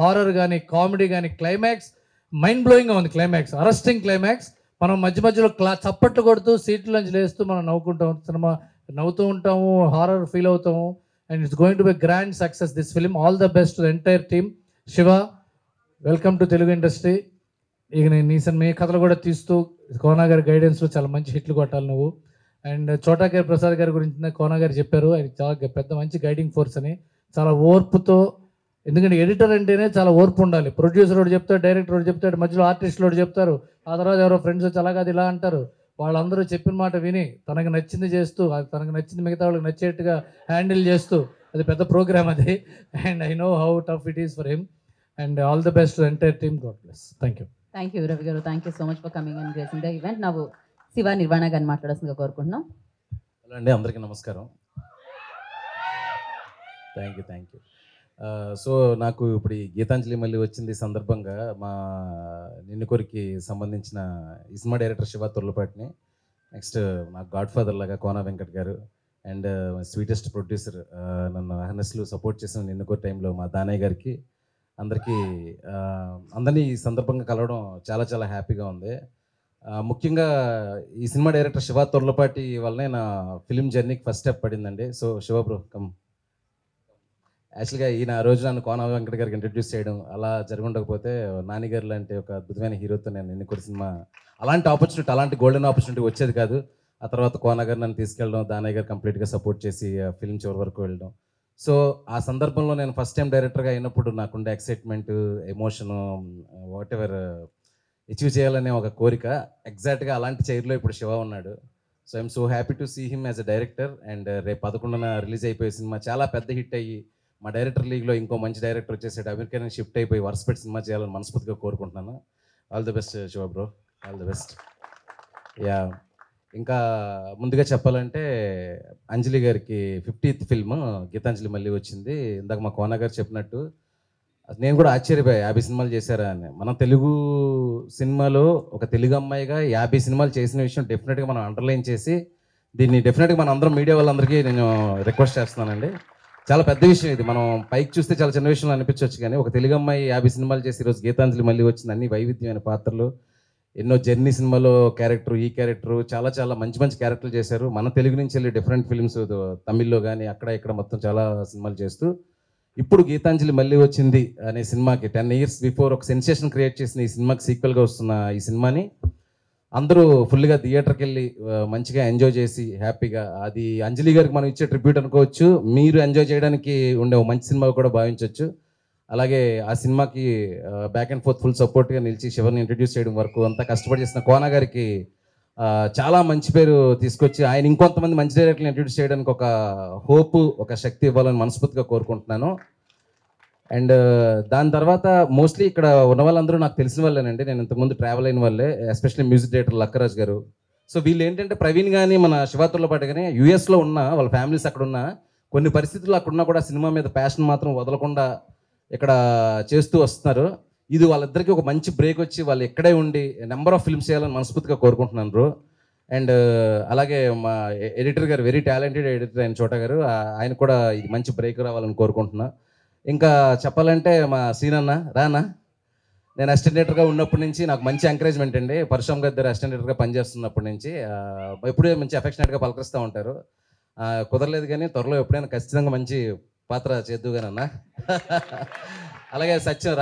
horror కానీ, కామెడీ కానీ, క్లైమాక్స్ మైండ్ బ్లోయింగ్గా ఉంది. Climax arresting climax. మనం మధ్య మధ్యలో చప్పట్లు కొడుతూ సీట్లోంచి లేస్తూ మనం నవ్వుకుంటాం. సినిమా నవ్వుతూ ఉంటాము, హారర్ ఫీల్ అవుతాము. And it's going to be grand success this film. All the best to the entire team. Shiva, welcome to Telugu industry. ఇక నేను మీ కథలు కూడా తీస్తూ కోనా గారి గైడెన్స్లో చాలా మంచి హిట్లు కొట్టాలి నువ్వు. అండ్ చోటా గారి ప్రసాద్ గారి గురించి కోనా గారు చెప్పారు, ఆయన చాలా పెద్ద మంచి గైడింగ్ ఫోర్స్ అని. చాలా ఓర్పుతో, ఎందుకంటే ఎడిటర్ అంటేనే చాలా ఓర్పు ఉండాలి. ప్రొడ్యూసర్ ఒకటి చెప్తాడు, డైరెక్టర్ ఒకటి చెప్తాడు, మధ్యలో ఆర్టిస్టులు ఒకటి చెప్తారు, ఆ తర్వాత ఎవరో ఫ్రెండ్స్ వచ్చి అలా కాదు ఇలా అంటారు. వాళ్ళందరూ చెప్పిన మాట విని తనకు నచ్చింది చేస్తూ, తనకు నచ్చింది మిగతా వాళ్ళకి నచ్చేట్టుగా హ్యాండిల్ చేస్తూ, అది పెద్ద ప్రోగ్రామ్ అది. And I know how tough it is for him. And all the best to entire team. God bless. Thank you. Thank you Ravi garu, thank you so much for coming and gracing the event. నాకు శివ నిర్వాణ గారిని మాట్లాడాల్సిందిగా కోరుకుంటున్నాం. Hello అండి, అందరికీ నమస్కారం. Thank you. So నాకు ఇప్పుడు ఈ గీతాంజలి మళ్ళీ వచ్చింది సందర్భంగా మా నిన్ను కోరికి సంబంధించిన ఈ సినిమా డైరెక్టర్ శివ తుర్లపాటిని, నెక్స్ట్ నాకు గాడ్ ఫాదర్ లాగా కోన వెంకట్ గారు, అండ్ స్వీటెస్ట్ ప్రొడ్యూసర్ నన్ను అహర్నెస్లు సపోర్ట్ చేసిన నిన్ను కోరి టైంలో మా దానయ్య గారికి, అందరినీ ఈ సందర్భంగా కలవడం చాలా చాలా హ్యాపీగా ఉంది. ముఖ్యంగా ఈ సినిమా డైరెక్టర్ శివ తుర్లపాటి వల్లనే నా ఫిలిం జర్నీకి ఫస్ట్ స్టెప్ పడిందండి. So Shiva bro come. యాక్చువల్గా ఈయన ఆ రోజు నన్ను కోన వెంకట గారికి ఇంట్రడ్యూస్ చేయడం అలా జరుగుండకపోతే నానిగారు లాంటి ఒక అద్భుతమైన హీరోతో నేను ఎన్నుకోని సినిమా, అలాంటి ఆపర్చునిటీ, అలాంటి గోల్డెన్ ఆపర్చునిటీ వచ్చేది కాదు. ఆ తర్వాత కోన గారు నన్ను తీసుకెళ్ళడం, దానయ్య గారు కంప్లీట్గా సపోర్ట్ చేసి ఫిలిం చివరి వరకు వెళ్ళడం. సో ఆ సందర్భంలో నేను ఫస్ట్ టైం డైరెక్టర్గా అయినప్పుడు నాకుండే excitement, emotion, whatever achieve చేయాలనే ఒక కోరిక, ఎగ్జాక్ట్గా అలాంటి చైర్లో ఇప్పుడు శివ ఉన్నాడు. So I'm so happy to see him as a director. And రేపు 11న రిలీజ్ అయిపోయే సినిమా చాలా పెద్ద హిట్ అయ్యి మా డైరెక్టర్ లీగ్లో ఇంకో మంచి డైరెక్టర్ వచ్చేసాడు, అమెరికా నుంచి షిఫ్ట్ అయిపోయి వరుసపెట్టి సినిమా చేయాలని మనస్ఫూర్తిగా కోరుకుంటున్నాను. All the best Shiva bro, all the best. Yeah, ఇంకా ముందుగా చెప్పాలంటే అంజలి గారికి 50th ఫిల్మ్ గీతాంజలి మళ్ళీ వచ్చింది. ఇందాక మా కోన గారు చెప్పినట్టు నేను కూడా ఆశ్చర్యపోయా, 50 సినిమాలు చేశారా అని. మన తెలుగు సినిమాలో ఒక తెలుగు అమ్మాయిగా 50 సినిమాలు చేసిన విషయం డెఫినెట్గా మనం అండర్లైన్ చేసి దీన్ని డెఫినెట్గా మన అందరం మీడియా వాళ్ళందరికీ నేను రిక్వెస్ట్ చేస్తున్నానండి. చాలా పెద్ద విషయం ఇది. మనం పైకి చూస్తే చాలా చిన్న విషయంలో అనిపించవచ్చు, కానీ ఒక తెలుగు అమ్మాయి 50 సినిమాలు చేసి ఈరోజు గీతాంజలి మళ్ళీ వచ్చింది. అన్ని వైవిధ్యమైన పాత్రలు, ఎన్నో జర్నీ సినిమాలో క్యారెక్టర్, ఈ క్యారెక్టర్, చాలా చాలా మంచి మంచి క్యారెక్టర్లు చేశారు. మన తెలుగు నుంచి వెళ్ళి డిఫరెంట్ ఫిల్మ్స్ తమిళ్లో కానీ అక్కడ ఇక్కడ మొత్తం చాలా సినిమాలు చేస్తూ ఇప్పుడు గీతాంజలి మళ్ళీ వచ్చింది అనే సినిమాకి 10 years బిఫోర్ ఒక సెన్సేషన్ క్రియేట్ చేసిన ఈ సినిమాకి సీక్వెల్గా వస్తున్న ఈ సినిమాని అందరూ ఫుల్గా థియేటర్కి వెళ్ళి మంచిగా ఎంజాయ్ చేసి హ్యాపీగా, అది అంజలి గారికి మనం ఇచ్చే ట్రిబ్యూట్ అనుకోవచ్చు, మీరు ఎంజాయ్ చేయడానికి ఉండే ఒక మంచి సినిమా కూడా భావించవచ్చు. అలాగే ఆ సినిమాకి బ్యాక్ అండ్ ఫోర్త్ ఫుల్ సపోర్ట్గా నిలిచి శివర్ని ఇంట్రడ్యూస్ చేయడం వరకు అంతా కష్టపడి చేసిన కోనా గారికి చాలా మంచి పేరు తీసుకొచ్చి ఆయన ఇంకొంతమంది మంచి డైరెక్టర్లు ఇంట్రడ్యూస్ చేయడానికి ఒక హోప్, ఒక శక్తి ఇవ్వాలని మనస్ఫూర్తిగా కోరుకుంటున్నాను. అండ్ దాని తర్వాత మోస్ట్లీ ఇక్కడ ఉన్న వాళ్ళందరూ నాకు తెలిసిన వాళ్ళేనండి. నేను ఇంతకుముందు ట్రావెల్ అయిన వాళ్ళే, ఎస్పెషల్లీ మ్యూజిక్ డైరెక్టర్ లక్కరాజ్ గారు. సో వీళ్ళు ఏంటంటే ప్రవీణ్ కానీ మన శివాతుర్ల పాటు కానీ యూఎస్లో ఉన్న వాళ్ళ ఫ్యామిలీస్ అక్కడ ఉన్న కొన్ని పరిస్థితులు అక్కడున్నా కూడా సినిమా మీద ప్యాషన్ మాత్రం వదలకుండా ఇక్కడ చేస్తూ వస్తున్నారు. ఇది వాళ్ళిద్దరికీ ఒక మంచి బ్రేక్ వచ్చి వాళ్ళు ఇక్కడే ఉండి నెంబర్ ఆఫ్ ఫిల్మ్స్ చేయాలని మనస్ఫూర్తిగా కోరుకుంటున్నారు. అండ్ అలాగే మా ఎడిటర్ గారు, వెరీ టాలెంటెడ్ ఎడిటర్ ఆయన చోట గారు, ఆయన కూడా ఇది మంచి బ్రేక్ రావాలని కోరుకుంటున్నా. ఇంకా చెప్పాలంటే మా సీనన్న రానా, నేను అసిస్టెంట్ డైరెక్టర్గా ఉన్నప్పటి నుంచి నాకు మంచి ఎంకరేజ్మెంట్ అండి. పరశురామ్ గారి దగ్గర అసిస్టెంట్ డైరెక్టర్గా పనిచేస్తున్నప్పటి నుంచి ఎప్పుడే మంచి అఫెక్షనేట్గా పలకరిస్తూ ఉంటారు. కుదరలేదు కానీ త్వరలో ఎప్పుడైనా ఖచ్చితంగా మంచి పాత్ర చేద్దుగానన్నా. అలాగే సత్యం,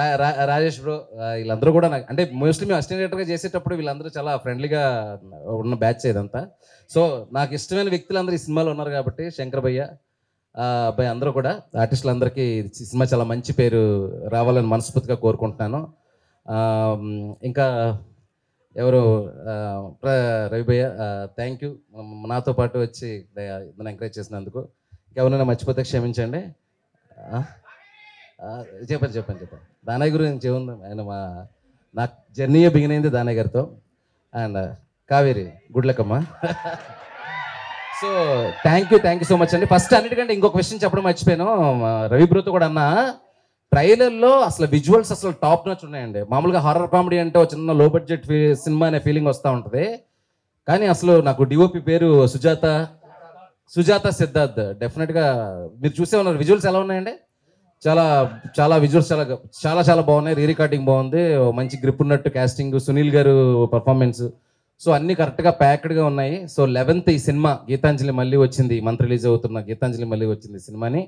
రాజేష్ బ్రో, వీళ్ళందరూ కూడా నాకు అంటే మోస్ట్లీ మేము అసిస్టెంట్ డైరెక్టర్గా చేసేటప్పుడు వీళ్ళందరూ చాలా ఫ్రెండ్లీగా ఉన్న బ్యాచ్ ఇదంతా. సో నాకు ఇష్టమైన వ్యక్తులందరూ ఈ సినిమాలో ఉన్నారు కాబట్టి శంకర్ భయ్య, అబ్బాయి అందరూ కూడా ఆర్టిస్టులందరికీ సినిమా చాలా మంచి పేరు రావాలని మనస్ఫూర్తిగా కోరుకుంటున్నాను. ఇంకా ఎవరు రవి భయ్య, థ్యాంక్ యూ నాతో పాటు వచ్చి నన్ను ఎంకరేజ్ చేసినందుకు. ఎవరైనా మర్చిపోతే క్షమించండి. చెప్పండి దానయ్య గురించి ఏముంది, ఆయన నాకు జర్నీయే బిగిన్ అయింది దానయ్య గారితో. అండ్ కావేరి గుడ్లకమ్మ. So thank you so much అండి. ఫస్ట్ అన్నిటికంటే ఇంకొక విషయం చెప్పడం మర్చిపోయాను, రవి బ్రోతో కూడా అన్న, ట్రైలర్లో అసలు విజువల్స్ అసలు టాప్ నచ్ ఉన్నాయండి. మామూలుగా హారర్ కామెడీ అంటే ఒక చిన్న లో బడ్జెట్ సినిమా అనే ఫీలింగ్ వస్తూ ఉంటుంది, కానీ అసలు నాకు డిఓపి పేరు సుజాత సిద్ధార్థ్. డెఫినెట్గా మీరు చూసే ఉన్నారు. విజువల్స్ ఎలా ఉన్నాయండి? చాలా చాలా విజువల్స్ చాలా చాలా బాగున్నాయి. రీ రికార్డింగ్ బాగుంది, మంచి గ్రిప్ ఉన్నట్టు కాస్టింగ్, సునీల్ గారు పర్ఫార్మెన్స్, సో అన్నీ కరెక్ట్గా ప్యాక్డ్గా ఉన్నాయి. సో 11th ఈ సినిమా గీతాంజలి మళ్ళీ వచ్చింది, మంత్ రిలీజ్ అవుతున్న గీతాంజలి మళ్ళీ వచ్చింది సినిమాని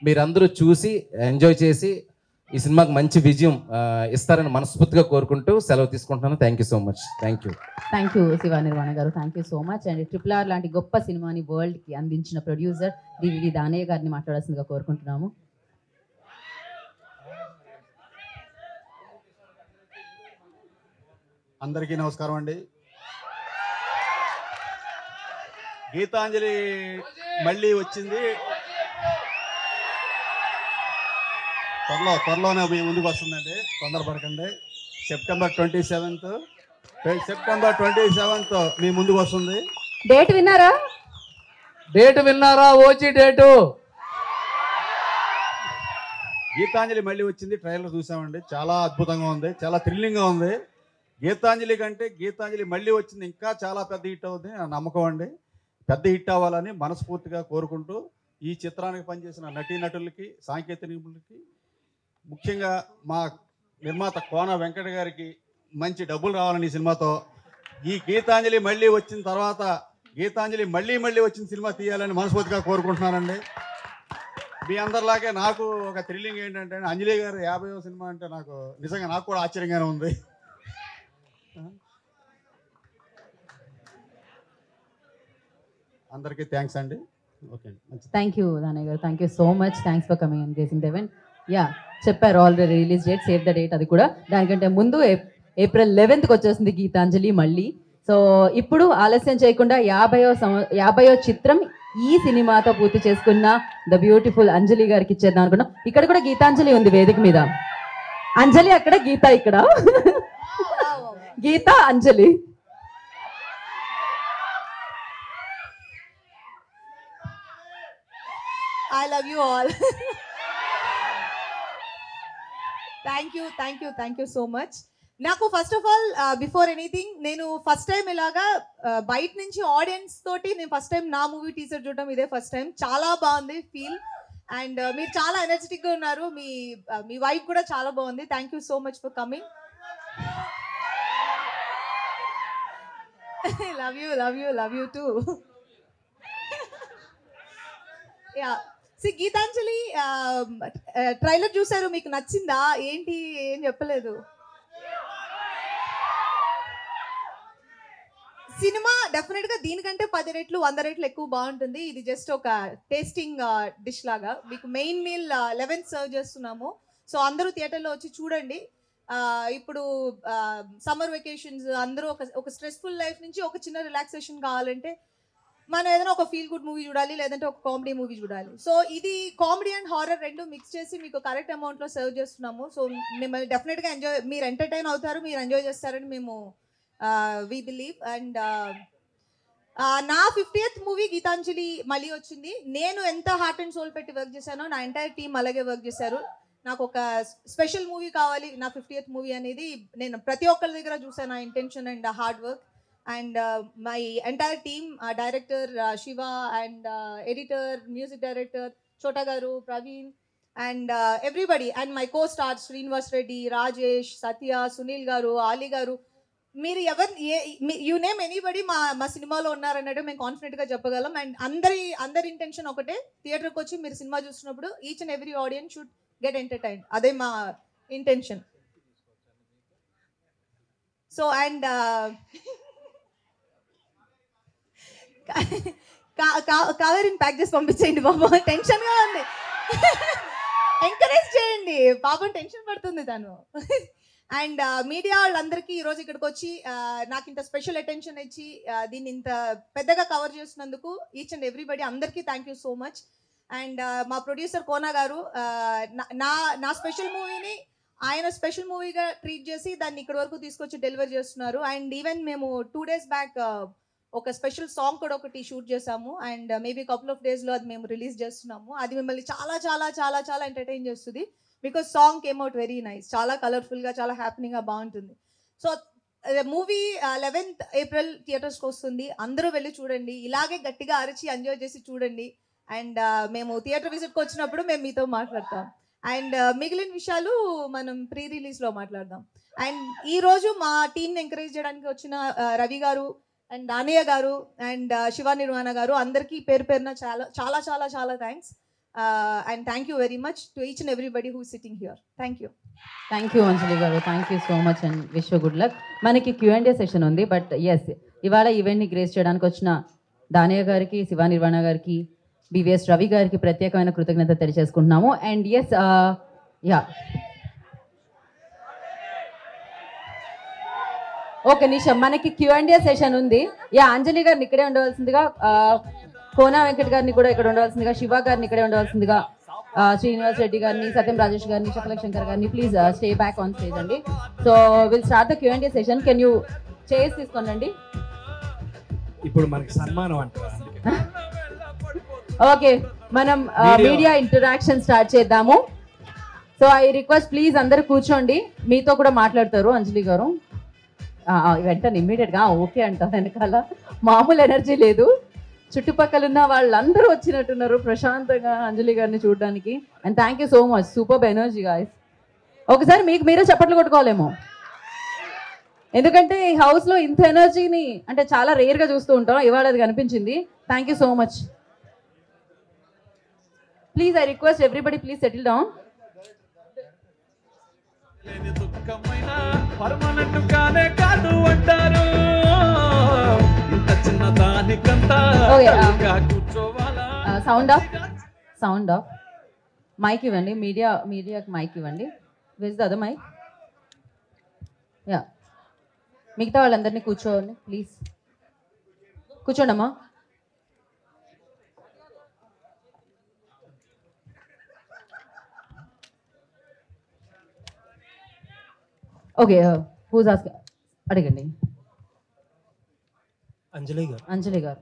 మీరందరూ చూసి ఎంజాయ్ చేసి ఈ సినిమాకి మంచి విజయం ఇస్తారని మనస్ఫూర్తిగా కోరుకుంటూ సెలవు తీసుకుంటున్నాను. Thank you so much. Thank you Shiva Nirvana garu, thank you so much. And RRR లాంటి గొప్ప సినిమాని వరల్డ్కి అందించిన ప్రొడ్యూసర్ డివివి దానయ్య గారిని మాట్లాడాల్సిందిగా కోరుకుంటున్నాము. అందరికీ నమస్కారం అండి. గీతాంజలి మళ్ళీ వచ్చింది, త్వరలోనే మీ ముందుకు వస్తుందండి, తొందరపడకండి. సెప్టెంబర్ 27th మీ ముందుకు వస్తుంది. డేట్ విన్నారా? ఓచి డేటు గీతాంజలి మళ్ళీ వచ్చింది, ట్రైలర్ చూసామండి, చాలా అద్భుతంగా ఉంది, చాలా థ్రిల్లింగ్గా ఉంది. గీతాంజలి కంటే గీతాంజలి మళ్ళీ వచ్చింది ఇంకా చాలా పెద్ద హిట్ అవుతుంది నా నమ్మకం అండి. పెద్ద హిట్ అవ్వాలని మనస్ఫూర్తిగా కోరుకుంటూ ఈ చిత్రానికి పనిచేసిన నటీనటులకి, సాంకేతిక నిపుణులకి, ముఖ్యంగా మా నిర్మాత కోన వెంకట గారికి మంచి డబ్బులు రావాలని ఈ సినిమాతో, ఈ గీతాంజలి మళ్ళీ వచ్చిన తర్వాత గీతాంజలి మళ్ళీ వచ్చిన సినిమా తీయాలని మనస్ఫూర్తిగా కోరుకుంటున్నానండి. మీ అందరిలాగే నాకు ఒక థ్రిల్లింగ్ ఏంటంటే అంజలి గారు 50వ సినిమా అంటే నాకు నిజంగా నాకు కూడా ఆశ్చర్యంగానే ఉంది. అందరికీ థ్యాంక్స్ అండి. Okay, thank you Danayya garu, thank you so much. Thanks for coming and gracing the event. Yeah చెప్పారు already release date, save the date. అది కూడా దానికంటే ముందు April 11th వచ్చేసింది గీతాంజలి మళ్ళీ. సో ఇప్పుడు ఆలస్యం చేయకుండా 50వ చిత్రం ఈ సినిమాతో పూర్తి చేసుకున్న ద బ్యూటిఫుల్ అంజలి గారికి ఇచ్చేద్దాం అనుకున్నాం. ఇక్కడ కూడా గీతాంజలి ఉంది వేదిక మీద, అంజలి అక్కడ, గీత ఇక్కడ. గీత అంజలి. I love you all. Thank you so much. నాకు first of all before anything నేను ఫస్ట్ టైం ఇలాగా బయట నుంచి ఆడియన్స్ తోటి నేను ఫస్ట్ టైం నా మూవీ టీజర్ చూడడం ఇదే ఫస్ట్ టైం. చాలా బాగుంది ఫీల్. అండ్ మీరు చాలా ఎనర్జెటిక్గా ఉన్నారు. మీ వైఫ్ కూడా చాలా బాగుంది. Thank you so much for coming. Love you too. Yeah Geethanjali trailer చూసారు, మీకు నచ్చిందా ఏంటి? ఏం చెప్పలేదు. సినిమా డెఫినెట్ గా దీనికంటే 10 రెట్లు 100 రెట్లు ఎక్కువ బాగుంటుంది. ఇది జస్ట్ ఒక టేస్టింగ్ డిష్ లాగా. మీకు మెయిన్ మీల్ 11th సర్వ్ చేస్తున్నాము. సో అందరూ థియేటర్లో వచ్చి చూడండి. ఇప్పుడు సమ్మర్ వెకేషన్స్ అందరూ ఒక స్ట్రెస్ఫుల్ లైఫ్ నుంచి ఒక చిన్న రిలాక్సేషన్ కావాలంటే మనం ఏదైనా ఒక ఫీల్ గుడ్ మూవీ చూడాలి, లేదంటే ఒక కామెడీ మూవీ చూడాలి. సో ఇది కామెడీ అండ్ హారర్ రెండు మిక్స్ చేసి మీకు కరెక్ట్ అమౌంట్లో సర్వ్ చేస్తున్నాము. సో మిమ్మల్ని డెఫినెట్గా మీరు ఎంటర్టైన్ అవుతారు, మీరు ఎంజాయ్ చేస్తారని మేము వి బిలీవ్. అండ్ నా 50th మూవీ గీతాంజలి మళ్ళీ వచ్చింది. నేను ఎంత హార్ట్ అండ్ సోల్ పెట్టి వర్క్ చేశానో నా ఎంటైర్ టీమ్ అలాగే వర్క్ చేశారు. నాకు ఒక స్పెషల్ మూవీ కావాలి నా 50th మూవీ అనేది నేను ప్రతి ఒక్కరి దగ్గర చూసాను. నా intention and hard work. And my entire team, director Shiva and editor, music director Chota garu, Praveen and everybody, and my co stars Srinivas Reddy, Rajesh, Satya, Sunil garu, Ali గారు, మీరు యూ నేమ్ ఎనీబడి మా సినిమాలో ఉన్నారన్నట్టు మేము కాన్ఫిడెంట్గా చెప్పగలం. అండ్ అందరి ఇంటెన్షన్ ఒకటే, థియేటర్కి వచ్చి మీరు సినిమా చూస్తున్నప్పుడు each and every audience should get entertained. అదే మా ఇంటెన్షన్. సో అండ్ కావేరిని ప్యాక్ చేసి పంపించేయండి బాబు, టెన్షన్గా ఉంది. ఎంకరేజ్ చేయండి, పాపం టెన్షన్ పడుతుంది తను. అండ్ మీడియా వాళ్ళందరికీ ఈరోజు ఇక్కడికి వచ్చి నాకు ఇంత స్పెషల్ అటెన్షన్ ఇచ్చి దీన్ని ఇంత పెద్దగా కవర్ చేసినందుకు ఈచ్ అండ్ ఎవ్రీబడి అందరికీ thank you so much. And మా ప్రొడ్యూసర్ కోనా గారు నా స్పెషల్ మూవీని ఆయన స్పెషల్ మూవీగా ట్రీట్ చేసి దాన్ని ఇక్కడి వరకు తీసుకొచ్చి డెలివర్ చేస్తున్నారు. అండ్ ఈవెన్ మేము 2 days బ్యాక్ ఒక స్పెషల్ సాంగ్ కూడా ఒకటి షూట్ చేసాము. అండ్ మేబీ కపుల్ ఆఫ్ డేస్లో అది మేము రిలీజ్ చేస్తున్నాము. అది మిమ్మల్ని చాలా చాలా చాలా చాలా ఎంటర్టైన్ చేస్తుంది. Because song came out very nice, చాలా కలర్ఫుల్గా, చాలా హ్యాపీనింగ్గా బాగుంటుంది. సో మూవీ 11th April థియేటర్స్కి వస్తుంది. అందరూ వెళ్ళి చూడండి, ఇలాగే గట్టిగా అరిచి ఎంజాయ్ చేసి చూడండి. అండ్ మేము థియేటర్ విజిట్కి వచ్చినప్పుడు మేము మీతో మాట్లాడతాం. అండ్ మిగిలిన విషయాలు మనం ప్రీ రిలీజ్లో మాట్లాడదాం. అండ్ ఈరోజు మా టీంని ఎంకరేజ్ చేయడానికి వచ్చిన రవి గారు అండ్ దానయ్య గారు అండ్ శివ నిర్వాణ గారు అందరికీ పేరు పేరున చాలా చాలా చాలా చాలా thanks. And thank you very much to each and everybody who sitting here. Thank you. Thank you Anjali garu, thank you so much and wish you good luck. మనకి Q&A సెషన్ ఉంది. బట్ ఎస్, ఇవాళ ఈవెంట్ని గ్రేస్ చేయడానికి వచ్చిన దానయ్య గారికి, శివ నిర్వాణ గారికి, BVS Ravi గారికి ప్రత్యేకమైన కృతజ్ఞత తెలియజేసుకుంటున్నాము. అండ్ ఎస్ యా ఒక నిమిషం, మనకి Q&A సెషన్ ఉంది. యా అంజలి గారిని ఇక్కడే ఉండవలసిందిగా, కోనా వెంకట్ గారిని కూడా ఇక్కడ ఉండవలసిందిగా, శివ గారిని ఇక్కడే ఉండవలసిందిగా, శ్రీనివాస్ రెడ్డి గారిని, సత్యం రాజేష్ గారిని, శకల శంకర్ గారిని please stay back on stage అండి. So will start the Q&A session. Can you chairs తీసుకోండి. ఇప్పుడు మనకి సన్మానం అంటారా? ఓకే, మనం మీడియా ఇంటరాక్షన్ స్టార్ట్ చేద్దాము. సో ఐ రిక్వెస్ట్ ప్లీజ్ అందరు కూర్చోండి, మీతో కూడా మాట్లాడతారు అంజలి గారు. వెంటనే ఇమ్మీడియట్గా ఓకే అంటారు, వెనకాల మామూలు ఎనర్జీ లేదు. చుట్టుపక్కల ఉన్న వాళ్ళందరూ వచ్చినట్టున్నారు ప్రశాంతంగా అంజలి గారిని చూడడానికి. And thank you so much, super energy guys. ఒకసారి మీకు మీరే చప్పట్లు కొట్టుకోవాలేమో, ఎందుకంటే ఈ హౌస్లో ఇంత ఎనర్జీని అంటే చాలా రేర్గా చూస్తూ ఉంటాం, ఇవాళ అది కనిపించింది. Thank you so much. Please I request everybody please settle down. Sound off mike ఇవ్వండి, మీడియాకి మైక్ ఇవ్వండి. Where's the other mike. Yeah మిగతా వాళ్ళందరినీ కూర్చోండి ప్లీజ్, కూర్చోండమ్మా. ఓకే, హూజ్ ఆస్క్ అడగండి. అంజలి గారు. అంజలి గారు.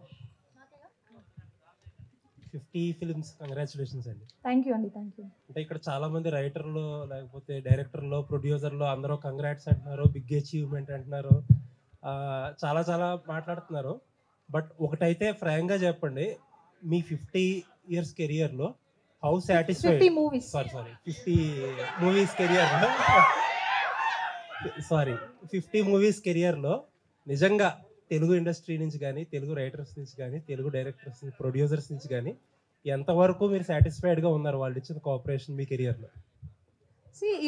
50 ఫిల్మ్స్ కంగ్రాచులేషన్స్ అండి. థ్యాంక్ యూ అండి, థ్యాంక్ యూ. అంటే ఇక్కడ చాలా మంది రైటర్లు లేకపోతే డైరెక్టర్లు ప్రొడ్యూసర్లు అందరూ కంగ్రాట్స్ అంటున్నారు, బిగ్ అచీవ్మెంట్ అంటున్నారు, చాలా చాలా మాట్లాడుతున్నారు. బట్ ఒకటైతే ఫ్రాంక్గా చెప్పండి, మీ 50 years కెరియర్లో how satisfied 50 movies sorry 50 movies కెరియర్లో 50 మూవీస్ కెరియర్లో నిజంగా తెలుగు ఇండస్ట్రీ నుంచి కానీ, తెలుగు రైటర్స్ నుంచి కానీ, తెలుగు డైరెక్టర్స్ ప్రొడ్యూసర్స్ నుంచి కానీ ఎంతవరకు మీరు సాటిస్ఫైడ్గా ఉన్నారు వాళ్ళు ఇచ్చిన కోఆపరేషన్ మీ కెరియర్లో?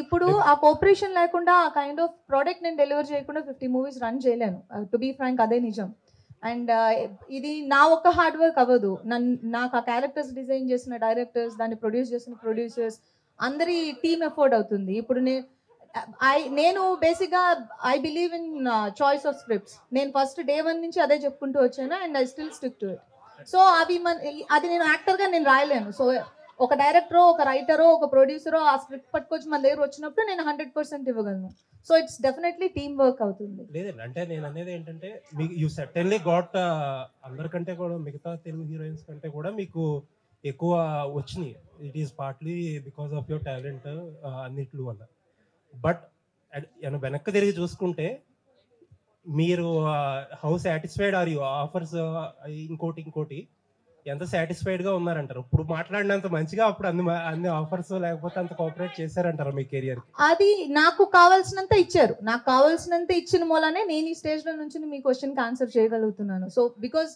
ఇప్పుడు ఆ కోఆపరేషన్ లేకుండా ఆ కైండ్ ఆఫ్ ప్రోడక్ట్ నేను డెలివర్ చేయకుండా 50 మూవీస్ రన్ చేయలేను. టు బీ ఫ్రాంక్ అదే నిజం. అండ్ ఇది నా ఒక్క హార్డ్ వర్క్ అవ్వదు. నాకు ఆ క్యారెక్టర్స్ డిజైన్ చేసిన డైరెక్టర్స్, దాన్ని ప్రొడ్యూస్ చేసిన ప్రొడ్యూసర్స్ అందరి టీమ్ ఎఫర్ట్ అవుతుంది. ఇప్పుడు నేను బేసిక్గా I believe in choice of scripts. నేను ఫస్ట్ డే 1 నుంచి అదే చెప్పుకుంటూ వచ్చాను and I still stick to it. So అది నేను యాక్టర్గా నేను రాయలేను. సో ఒక డైరెక్టరో, ఒక రైటరో, ఒక ప్రొడ్యూసరో ఆ స్క్రిప్ట్ పట్టుకొచ్చి మన దగ్గర వచ్చినప్పుడు నేను 100% ఇవ్వగలను. So it's definitely team work అవుతుంది. లేదండి, అంటే నేను అనేది ఏంటంటే యూ సర్టెన్లీ గాట్, అందరికంటే కూడా మిగతా తెలుగు హీరోయిన్స్ కంటే కూడా మీకు ఎక్కువ వచ్చినాయి. It is partly because of your talent అన్నిటి వల్ల. బట్ వెనక్కి తిరిగి చూసుకుంటే మీరు how satisfied or you offers, ఇంకోటి ఎంత సాటిస్ఫైడ్గా ఉన్నారంటారు? ఇప్పుడు మాట్లాడినంత మంచిగా అప్పుడు అన్ని ఆఫర్స్ లేకపోతే అంత కోఆపరేట్ చేశారంటారు మీ కెరియర్కి? అది నాకు కావాల్సినంత ఇచ్చారు. నాకు కావాల్సినంత ఇచ్చిన మూలనే నేను ఈ స్టేజ్లో నుంచి మీ క్వశ్చన్కి ఆన్సర్ చేయగలుగుతున్నాను. సో బికాజ్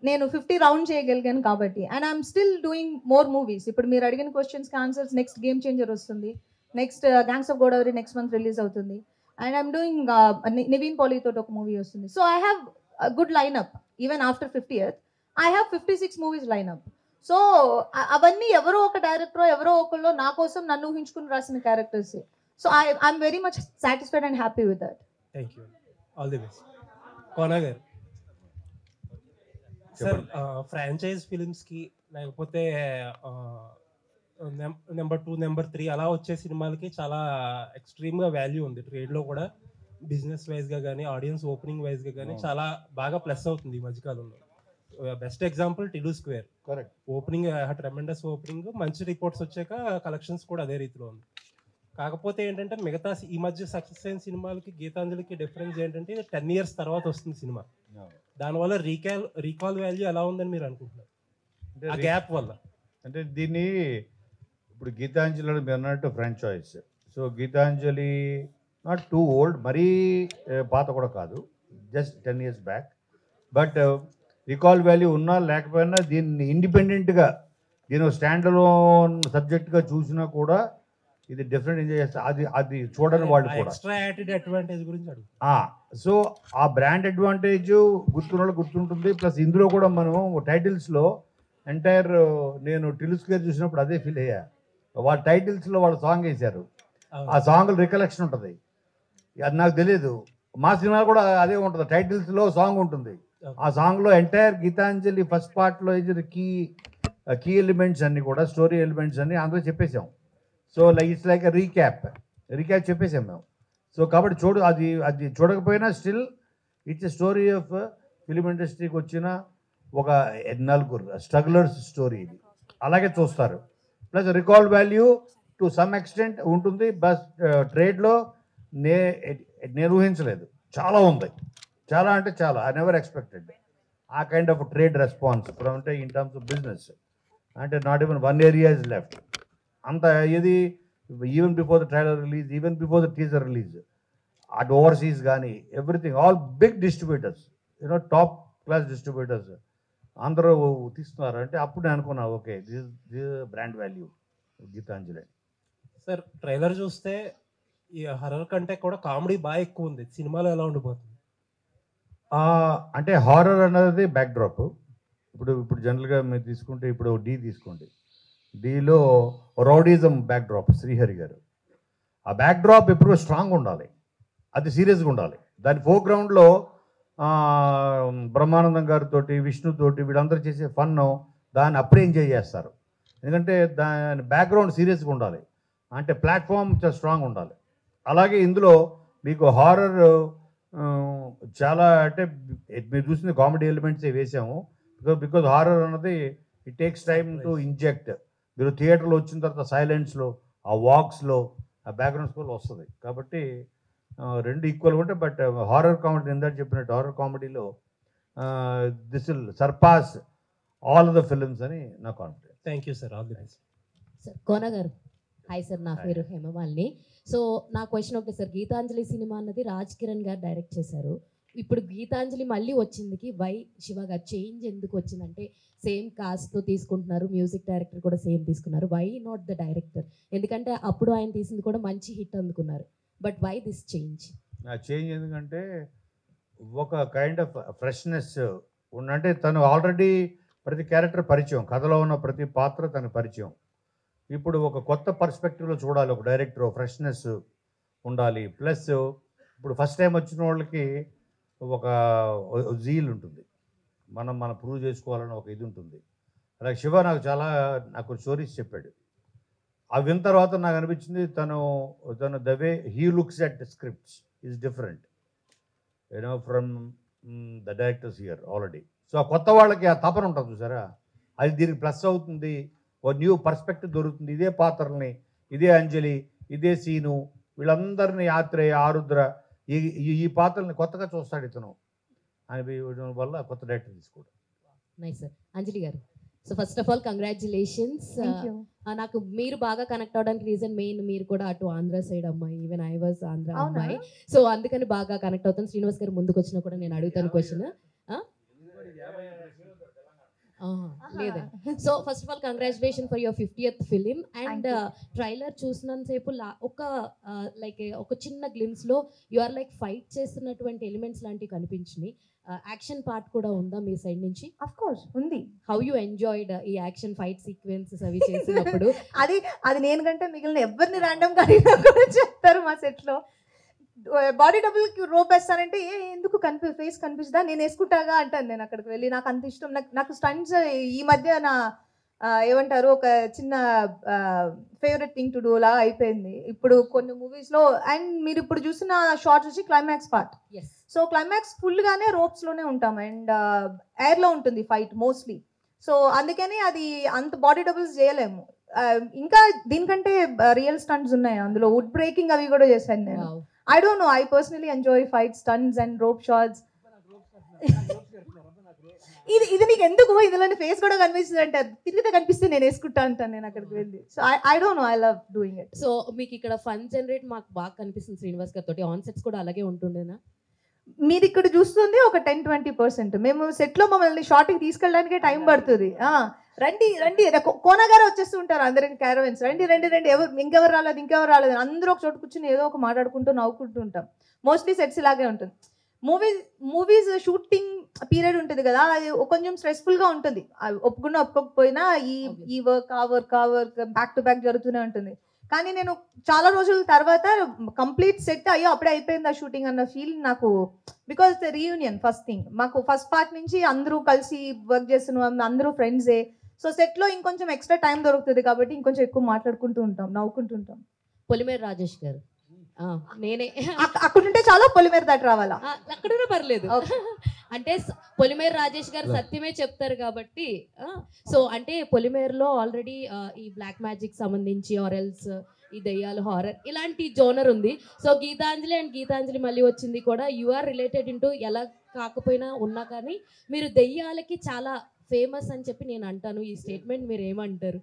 నేను 50 రౌండ్ చేయగలిగాను కాబట్టి. And I'm still doing more movies. ఇప్పుడు మీరు అడిగిన క్వశ్చన్స్కి ఆన్సర్స్, నెక్స్ట్ గేమ్ చేంజర్ వస్తుంది, next gangs of Godavari next month release అవుతుంది, అండ్ ఐఎమ్ డూయింగ్ నివిన్ పాలీతో ఒక మూవీ వస్తుంది. So I have good line-up. Even after 50th I have 56 movies line-up. So అవన్నీ ఎవరో ఒక డైరెక్టరో ఎవరో ఒకళ్ళు నా కోసం నన్ను ఊహించుకుని రాసిన characters. So I'm very much satisfied and happy with that. Thank you, all the best. Kona గారు సార్, ఫ్రాంచైజ్ ఫిలిమ్స్కి లేకపోతే నెంబర్ 2, నెంబర్ 3 అలా వచ్చే సినిమాలకి చాలా ఎక్స్ట్రీమ్గా వాల్యూ ఉంది ట్రేడ్లో కూడా. బిజినెస్ వైజ్గా కానీ, ఆడియన్స్ ఓపెనింగ్ వైజ్గా కానీ చాలా బాగా ప్లస్ అవుతుంది ఈ మధ్యకాలంలో. Best example Tillu square. Correct. Opening tremendous opening, మంచి రిపోర్ట్స్ వచ్చాక కలెక్షన్స్ కూడా అదే రీతిలో ఉంది. కాకపోతే ఏంటంటే మిగతా ఈ మధ్య సక్సెస్ అయిన సినిమాలకి గీతాంజలికి డిఫరెన్స్ ఏంటంటే 10 years తర్వాత వస్తుంది సినిమా. దానివల్ల రీకాల్ వాల్యూ ఎలా ఉందని మీరు అనుకుంటున్నారు ఆ గ్యాప్ వల్ల? అంటే దీన్ని ఇప్పుడు గీతాంజలి మీరు అన్నట్టు franchise. So Geethanjali not too old, మరీ పాత కూడా కాదు, just 10 years back. But recall value ఉన్నా లేకపోయినా దీన్ని ఇండిపెండెంట్గా దీని స్టాండ్ అలోన్ సబ్జెక్ట్గా చూసినా కూడా ఇది డిఫరెంట్ ఎంజాయ్ చేస్తారు. అది చూడని వాళ్ళు కూడా. ఎక్స్ట్రా యాడెడ్ అడ్వాంటేజ్ గురించి అడుగు. సో ఆ బ్రాండ్ అడ్వాంటేజ్ గుర్తున్న వాళ్ళు గుర్తుంటుంది. ప్లస్ ఇందులో కూడా మనం టైటిల్స్లో ఎంటైర్ నేను టిలు స్క్వేర్ చూసినప్పుడు అదే ఫీల్ అయ్యా. వాళ్ళ టైటిల్స్లో వాళ్ళు సాంగ్ వేశారు, ఆ సాంగ్ రికలెక్షన్ ఉంటుంది. అది నాకు తెలియదు. మా సినిమా కూడా అదే ఉంటుంది, టైటిల్స్లో సాంగ్ ఉంటుంది. ఆ సాంగ్లో ఎంటైర్ గీతాంజలి ఫస్ట్ పార్ట్లో ఇచ్చిన కీ ఎలిమెంట్స్ అన్ని కూడా, స్టోరీ ఎలిమెంట్స్ అన్ని అందులో చెప్పేసాం. సో ఇట్స్ లైక్ రీక్యాప్ చెప్పేసాం మేము. సో కాబట్టి అది చూడకపోయినా still it's a story of film ఇండస్ట్రీకి వచ్చిన ఒక 4 స్ట్రగులర్స్ స్టోరీ ఇది. అలాగే చూస్తారు. Plus recall value to some extent ఉంటుంది. బస్ ట్రేడ్లో నేను ఊహించలేదు, చాలా ఉంది, చాలా అంటే చాలా. ఐ నెవర్ ఎక్స్పెక్టెడ్ ఆ కైండ్ ఆఫ్ ట్రేడ్ రెస్పాన్స్ ఇప్పుడు అంటే ఇన్ టర్మ్స్ ఆఫ్ బిజినెస్. అంటే not even 1 area is left. అంత ఇది even before the trailer release, even before the teaser release, అటు ఓవర్సీస్ కానీ everything, all big distributors, you know top class distributors అందరూ తీస్తున్నారు. అంటే అప్పుడు నేను అనుకున్నా okay this brand value Geethanjali. Sir trailer చూస్తే ఈ హర్రర్ కంటే కూడా కామెడీ బాగా ఎక్కువ ఉంది. సినిమాలో ఎలా ఉండిపోతుంది? అంటే హారర్ అన్నది బ్యాక్డ్రాప్. ఇప్పుడు జనరల్గా మీరు తీసుకుంటే ఇప్పుడు డీ తీసుకోండి, డీలో రౌడీజం బ్యాక్డ్రాప్ శ్రీహరి గారు. ఆ బ్యాక్డ్రాప్ ఎప్పుడు స్ట్రాంగ్ ఉండాలి, అది సీరియస్గా ఉండాలి. దాని ఫోర్గ్రౌండ్లో బ్రహ్మానందం గారితో, విష్ణుతోటి వీళ్ళందరూ చేసే ఫన్ దాన్ని అప్పుడే ఎంజాయ్ చేస్తారు. ఎందుకంటే దాని బ్యాక్గ్రౌండ్ సీరియస్గా ఉండాలి, అంటే ప్లాట్ఫామ్ చాలా స్ట్రాంగ్ ఉండాలి. అలాగే ఇందులో మీకు హారర్ చాలా, అంటే మీరు చూసిన కామెడీ ఎలిమెంట్సే వేసాము. బికాజ్ హారర్ అన్నది it takes time to inject. మీరు థియేటర్లో వచ్చిన తర్వాత సైలెన్స్లో, ఆ వాక్స్లో, ఆ బ్యాక్గ్రౌండ్ స్కోర్లో వస్తుంది. కాబట్టి రెండు ఈక్వల్గా ఉంటాయి. బట్ హారర్ కామెడీ ఇందాక చెప్పినట్టు హారర్ కామెడీలో this will surpass all the films అని నా confidence. Thank you sir, all the best. Sir Kona garu, hi sir, నా పేరు హేమమాలిని. సో నా క్వశ్చన్ ఒకటి సార్, గీతాంజలి సినిమా అన్నది రాజ్ కిరణ్ గారు డైరెక్ట్ చేశారు. ఇప్పుడు గీతాంజలి మళ్ళీ వచ్చిందికి వై శివ గారు చేంజ్ ఎందుకు వచ్చిందంటే సేమ్ కాస్ట్తో తీసుకుంటున్నారు, మ్యూజిక్ డైరెక్టర్ కూడా సేమ్ తీసుకున్నారు, వై నాట్ ద డైరెక్టర్? ఎందుకంటే అప్పుడు ఆయన తీసింది కూడా మంచి హిట్ అందుకున్నారు, but why this change? Change ఎందుకంటే ఒక కైండ్ ఆఫ్ ఫ్రెష్నెస్ అంటే తను ఆల్రెడీ ప్రతి క్యారెక్టర్ పరిచయం, కథలో ఉన్న ప్రతి పాత్ర తన పరిచయం. ఇప్పుడు ఒక కొత్త పర్స్పెక్టివ్లో చూడాలి ఒక డైరెక్టర్, ఫ్రెష్నెస్ ఉండాలి. ప్లస్ ఇప్పుడు ఫస్ట్ టైం వచ్చిన వాళ్ళకి ఒక జీల్ ఉంటుంది, మనం ప్రూవ్ చేసుకోవాలని ఒక ఇది ఉంటుంది. అలాగే శివ నాకు స్టోరీస్ చెప్పాడు. అవి విన్న తర్వాత నాకు అనిపించింది తను the way he looks at scripts is different from the directors here already. So ఆ కొత్త వాళ్ళకి ఆ తపన ఉంటుంది చూసారా, అది దీనికి ప్లస్ అవుతుంది. ఒక న్యూ పర్స్పెక్టివ్ దొరుకుతుంది. ఇదే పాత్రల్ని, ఇదే అంజలి, ఇదే సీను, వీళ్ళందరినీ ఆత్రేయ, ఆరుద్ర, ఈ పాత్రల్ని కొత్తగా చూస్తాడు ఇతను అని వల్ల కొత్త డైరెక్టర్ తీసుకోవడం. Nice sir. Anjali garu, so first of all congratulations. నాకు మీరు బాగా కనెక్ట్ అవడానికి రీజన్ మెయిన్ మీరు కూడా అటు ఆంధ్ర సైడ్ అమ్మాయి, ఈవెన్ ఐ వాజ్ ఆంధ్ర అమ్మాయి, సో అందుకని బాగా కనెక్ట్ అవుతాను. శ్రీనివాస్ గారు ముందుకు వచ్చినా కూడా నేను అడుగుతాను క్వశ్చన్. లేదా so first of all congratulation for your 50th film. And trailer చూసినంతసేపు ఒక చిన్న గ్లిమ్స్ లో యు ఆర్ లైక్ ఫైట్ చేస్తున్నటువంటి ఎలిమెంట్స్ లాంటివి కనిపించినాయి. యాక్షన్ పార్ట్ కూడా ఉందా మీ సైడ్ నుంచి? ఆఫ్ కోర్స్ ఉంది. హౌ యు ఎంజాయ్డ్ ఈ యాక్షన్ ఫైట్ సీక్వెన్సెస్ అవి చేసినప్పుడు? అది నేను కంటే మిగిలిన ఎవరిని ర్యాండమ్ గా అడిగినా కూడా చెప్తారు మా సెట్ లో. బాడీ డబుల్ కి రోప్ వేస్తానంటే ఎందుకు ఫేస్ కనిపిస్తుందా, నేను వేసుకుంటాగా అంటాను. నేను అక్కడికి వెళ్ళి నాకు అంత ఇష్టం. నాకు స్టంట్స్ ఈ మధ్య నా ఏమంటారు ఒక చిన్న ఫేవరెట్ థింగ్ టు డూ లా అయిపోయింది ఇప్పుడు కొన్ని మూవీస్ లో. అండ్ మీరు ఇప్పుడు చూసిన షార్ట్ వచ్చి climax part. So climax full గానే రోప్స్ లోనే ఉంటాం అండ్ ఎయిర్ లో ఉంటుంది ఫైట్ మోస్ట్లీ. సో అందుకని అది అంత బాడీ డబుల్స్ చేయలేము. ఇంకా దీనికంటే రియల్ స్టంట్స్ ఉన్నాయి అందులో. వుడ్ బ్రేకింగ్ అవి కూడా చేశాను నేను. I don't know. I personally enjoy fight stunts and rope shots. ఇది నీకు ఎందుకు ఇందులో ఫేస్ కూడా కనిపిస్తుంది అంటే తిరిగితే కనిపిస్తే నేను వేసుకుంటా అంటాను నేను అక్కడికి వెళ్ళి. So I don't know, I love doing it. So మీకు ఇక్కడ ఫన్ జనరేట్ మాకు బాగా కనిపిస్తుంది శ్రీనివాస్ గారితో. ఆన్ సెట్స్ కూడా అలాగే ఉంటుండేనా? మీరు ఇక్కడ చూస్తుంది ఒక 10-20%. మేము సెట్లో మమ్మల్ని షార్ట్కి తీసుకెళ్ళడానికే టైం పడుతుంది. రండి రండి, కోనగారు వచ్చేస్తూ ఉంటారు అందరికి క్యారవెన్స్, రండి రండి రండి, ఇంకెవరు రాలేదు అందరూ ఒక చోటు కూర్చొని ఏదో ఒక మాట్లాడుకుంటూ నవ్వుకుంటూ ఉంటాం. మోస్ట్లీ సెట్స్ ఇలాగే ఉంటుంది. మూవీస్ షూటింగ్ పీరియడ్ ఉంటుంది కదా, అది కొంచెం స్ట్రెస్ఫుల్గా ఉంటుంది. ఒప్పుకున్నా ఒప్పుకోకపోయినా ఈ వర్క్ ఆ వర్క్ బ్యాక్ టు బ్యాక్ జరుగుతూనే ఉంటుంది. కానీ నేను చాలా రోజుల తర్వాత కంప్లీట్ సెట్ అయ్యో అప్పుడే అయిపోయింది ఆ షూటింగ్ అన్న ఫీల్ నాకు. Because the reunion first thing. మాకు ఫస్ట్ పార్ట్ నుంచి అందరూ కలిసి వర్క్ చేస్తున్నాం, అందరూ ఫ్రెండ్సే. సో సెట్లో ఇంకొంచెం ఎక్స్ట్రా టైం దొరుకుతుంది కాబట్టి ఇంకొంచెం ఎక్కువ మాట్లాడుకుంటూ ఉంటాం, నవ్వుకుంటూ ఉంటాం. పొలిమేర రాజేష్ గారు, నేనే అక్కడుంటే చాలా పొలిమేర దాటి రావాలా? అక్కడున్నా పర్లేదు. అంటే పొలిమేర రాజేష్ గారు సత్యమే చెప్తారు కాబట్టి. సో అంటే పొలిమేరలో ఆల్రెడీ ఈ బ్లాక్ మ్యాజిక్ సంబంధించి ఆర్ఎల్స్ ఈ దయ్యాలు హారర్ ఇలాంటి జోనర్ ఉంది. సో గీతాంజలి మళ్ళీ వచ్చింది కూడా. యు ఆర్ రిలేటెడ్ ఇంటూ ఎలా కాకపోయినా ఉన్నా కానీ మీరు దయ్యాలకి చాలా ఫేమస్ అని చెప్పి నేను అంటాను. ఈ స్టేట్మెంట్ మీరు ఏమంటారు?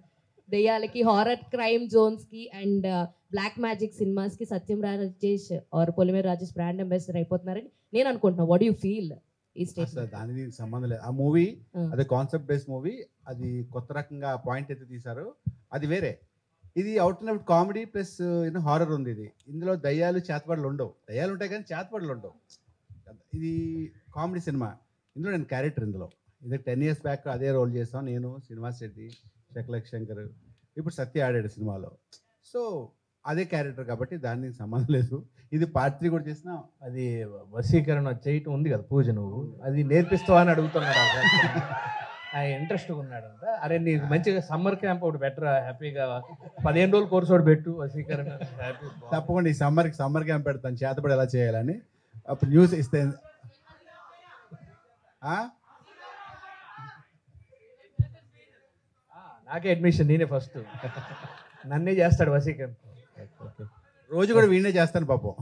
దయ్యాలకి, హారర్ క్రైమ్ జోన్స్కి అండ్ బ్లాక్ మ్యాజిక్ సినిమాస్కి Satyam Rajesh or Polimera Rajesh brand ambassador అయిపోతున్నారని నేను అనుకుంటున్నాను. వాట్ యు ఫీల్ ఈ స్టేట్మెంట్? దానికి సంబంధం లేదు. ఆ మూవీ అదే కాన్సెప్ట్ బేస్డ్ మూవీ, అది కొత్త రకంగా పాయింట్ అయితే తీశారు, అది వేరే. ఇది out and out comedy plus horror ఉంది. ఇందులో దయ్యాలు చేతబడులు ఉండవు. దయ్యాలు ఉంటాయి కానీ చేతబడులు ఉండవు. ఇది కామెడీ సినిమా. ఇందులో నేను క్యారెక్టర్. ఇందులో ఇది 10 years బ్యాక్ అదే రోల్ చేస్తాం నేను, శ్రీనివాస్ రెడ్డి, శకలక్ శంకర్, ఇప్పుడు సత్య ఆడాడు సినిమాలో. సో అదే క్యారెక్టర్ కాబట్టి దానికి సంబంధం లేదు. ఇది పార్ట్ 3 కూడా చేసిన. అది వశీకరణ చేయటం ఉంది కదా పూజ, నువ్వు అది నేర్పిస్తావా అని అడుగుతున్నాడు. ఆయన ఇంట్రెస్ట్గా ఉన్నాడంట. అరే నీకు మంచిగా సమ్మర్ క్యాంప్ ఒకటి బెటర్, హ్యాపీగా 15 రోజుల కోర్స్ ఒకటి పెట్టు వశీకరణ. తప్పకుండా ఈ సమ్మర్ క్యాంప్ పెడతాను, చేతపడి ఎలా చేయాలని. అప్పుడు న్యూస్ ఇస్తే నాకే అడ్మిషన్, నేనే ఫస్ట్. నన్నే చేస్తాడు వసీకరణ్. రోజు కూడా వీడినే చేస్తాను పాపం.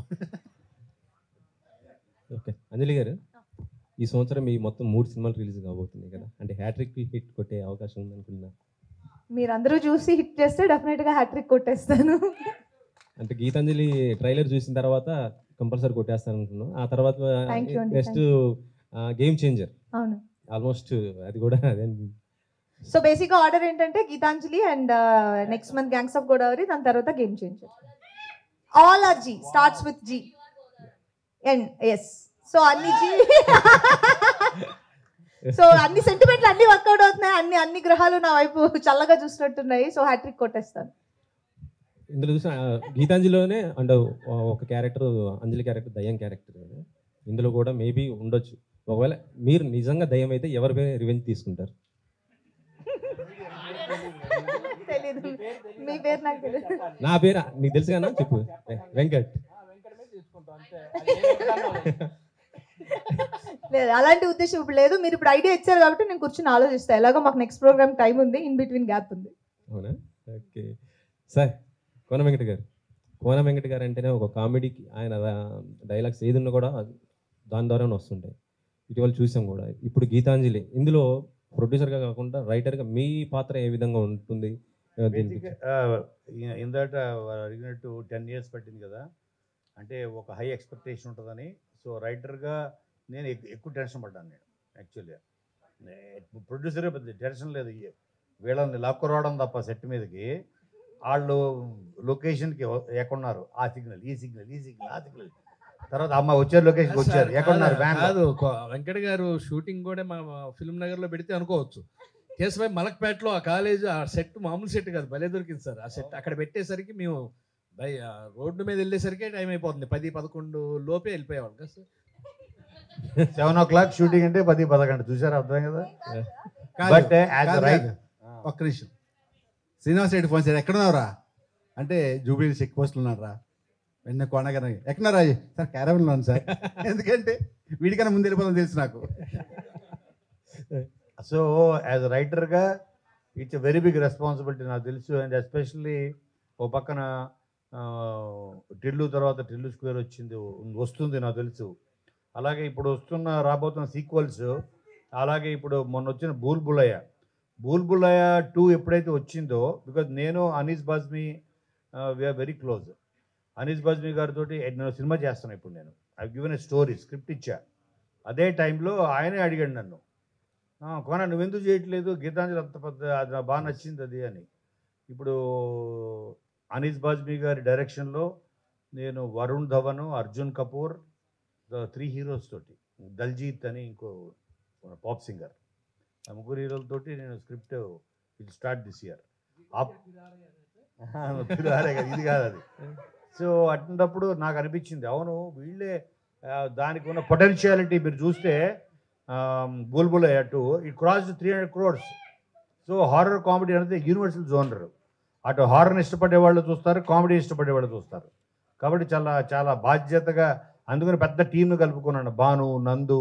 ఓకే, అంజలి గారు, ఈ సంవత్సరం మీ మొత్తం 3 సినిమాలు రిలీజ్ కాబోతున్నాయి కదా, అంటే హ్యాట్రిక్ హిట్ కొట్టే అవకాశం ఉందనుకున్నా? మీరందరూ చూసి హిట్ చేస్తే డెఫినెట్గా హ్యాట్రిక్ కొట్టేస్తాను. అంటే గీతాంజలి ట్రైలర్ చూసిన తర్వాత కంపల్సరీ కొట్టేస్తాను అనుకున్నాను. ఆ తర్వాత Thank you అండి, నెక్స్ట్ thank గేమ్ చేంజర్, అవును. ఆల్మోస్ట్ అది కూడా అదే. సో బేసిక్గా ఆర్డర్ ఏంటంటే Geethanjali and next month gangs of Godavari, దాని తర్వాత game changer. All are G, starts with G and S. So అన్ని జీ, సో అన్ని సెంటిమెంట్లు అన్ని వర్కౌట్ అవుతున్నాయి, అన్ని గ్రహాలు నా వైపు చల్లగా చూసినట్టున్నాయి. సో హ్యాట్రిక్ కొట్టేస్తాను. ఇందులో చూసిన గీతాంజలిలోనే అంటే ఒక క్యారెక్టర్, అంజలి క్యారెక్టర్ దయ్యం క్యారెక్టర్, ఇందులో కూడా మేబీ ఉండొచ్చు. ఒకవేళ మీరు నిజంగా దయ్యం అయితే ఎవరిపై రివెంజ్ తీసుకుంటారు? తెలీదు, మీ పేరు నాకు తెలియదు. నా పేరు నీకు తెలుసు కదా, చెప్పు. వెంకట్. లేదు, అలాంటి ఉద్దేశం ఇప్పుడు లేదు. మీరు ఇప్పుడు ఐడియా ఇచ్చారు కాబట్టి నేను కూర్చొని ఆలోచిస్తాను. ఎలాగో మాకు నెక్స్ట్ ప్రోగ్రామ్ టైం ఉంది, ఇన్ బిట్వీన్ గ్యాప్ ఉంది. అవునా? Okay sir. కోన వెంకట గారు, కోన వెంకట గారు అంటేనే ఒక కామెడీకి ఆయన డైలాగ్స్ ఏది ఉన్నా కూడా దాని ద్వారానే వస్తుంటాయి. ఇటీవల చూసాం కూడా. ఇప్పుడు గీతాంజలి, ఇందులో ప్రొడ్యూసర్గా కాకుండా రైటర్గా మీ పాత్ర ఏ విధంగా ఉంటుంది? ఇందాక అడిగినట్టు 10 years పట్టింది కదా, అంటే ఒక హై ఎక్స్పెక్టేషన్ ఉంటుందని. సో రైటర్గా నేను ఎక్కువ టెన్షన్ పడ్డాను. నేను యాక్చువల్గా ప్రొడ్యూసరే పెద్ద టెన్షన్ లేదు, వీళ్ళని లాక్కురావడం తప్ప సెట్ మీదకి. వాళ్ళు లొకేషన్కి ఎక్కడున్నారు, ఆ సిగ్నల్, ఈ సిగ్నల్, ఈ సిగ్నల్, ఆ సిగ్నల్, తర్వాత అమ్మ వచ్చారు లొకేషన్కి వచ్చారు, ఎక్కడున్నారు వ్యాన్. కాదు, వెంకట గారు షూటింగ్ కూడా మా ఫిల్మ్ నగర్లో పెడితే అనుకోవచ్చు. కేశవాయి మలక్పేటలో ఆ కాలేజ్, ఆ సెట్ మామూలు సెట్ కాదు, భలే దొరికింది సార్. ఆ సెట్ అక్కడ పెట్టేసరికి మేము రోడ్డు మీద వెళ్ళేసరికే టైం అయిపోతుంది, 10-11 లోపే వెళ్ళిపోయేవాళ్ళు కదా సార్. 7 o'clock షూటింగ్ అంటే 10-11 చూసారు, అర్థం కదా. బట్ ఒక్క నిమిషం, శ్రీనివాస్ రెడ్డి ఫోన్ చేశారు, ఎక్కడున్నావురా అంటే జూబిలీ చెక్ పోస్టులు ఉన్నారా. వెన్న కొనగానే ఎక్కడున్నారా సార్, క్యారవన్లో ఉన్నాను సార్. ఎందుకంటే వీడికన్నా ముందు వెళ్ళిపోతాం తెలుసు నాకు. సో యాజ్ అ రైటర్గా it's a very big responsibility నాకు తెలుసు. అండ్ ఎస్పెషల్లీ ఓ పక్కన టిల్లు తర్వాత టిల్లు స్క్వేర్ వస్తుంది నాకు తెలుసు. అలాగే ఇప్పుడు రాబోతున్న సీక్వెల్స్, అలాగే ఇప్పుడు మొన్న వచ్చిన బూల్బులయ్య 2 ఎప్పుడైతే వచ్చిందో, బికాజ్ నేను Anees Bazmee we are very close. Anees Bazmee గారితో నేను సినిమా చేస్తాను ఇప్పుడు. నేను I given a story, script ఇచ్చా. అదే టైంలో ఆయనే అడిగాడు నన్ను, కోన నువ్వెందుకు చేయట్లేదు, గీతాంజలి అంత పెద్ద, అది నాకు బాగా నచ్చింది అది అని. ఇప్పుడు అనీస్ బాజ్మీ గారి డైరెక్షన్లో నేను వరుణ్ ధవన్, అర్జున్ కపూర్, 3 heroes తోటి, దల్జీత్ అని ఇంకో పాప్ సింగర్, ఆ 3 హీరోలతోటి నేను script will start this year. ఇది కాదు అది. సో అటువంటిప్పుడు నాకు అనిపించింది, అవును వీళ్ళే దానికి ఉన్న పొటెన్షియాలిటీ మీరు చూస్తే బుల్బులయ్య 2 it cross 300 crores. So horror comedy అనేది యూనివర్సల్ జోనర్. అటు హారర్ని ఇష్టపడే వాళ్ళు చూస్తారు, కామెడీ ఇష్టపడే వాళ్ళు చూస్తారు. కాబట్టి చాలా చాలా బాధ్యతగా, అందుకని పెద్ద టీంను కలుపుకున్నాను, భాను, నందు,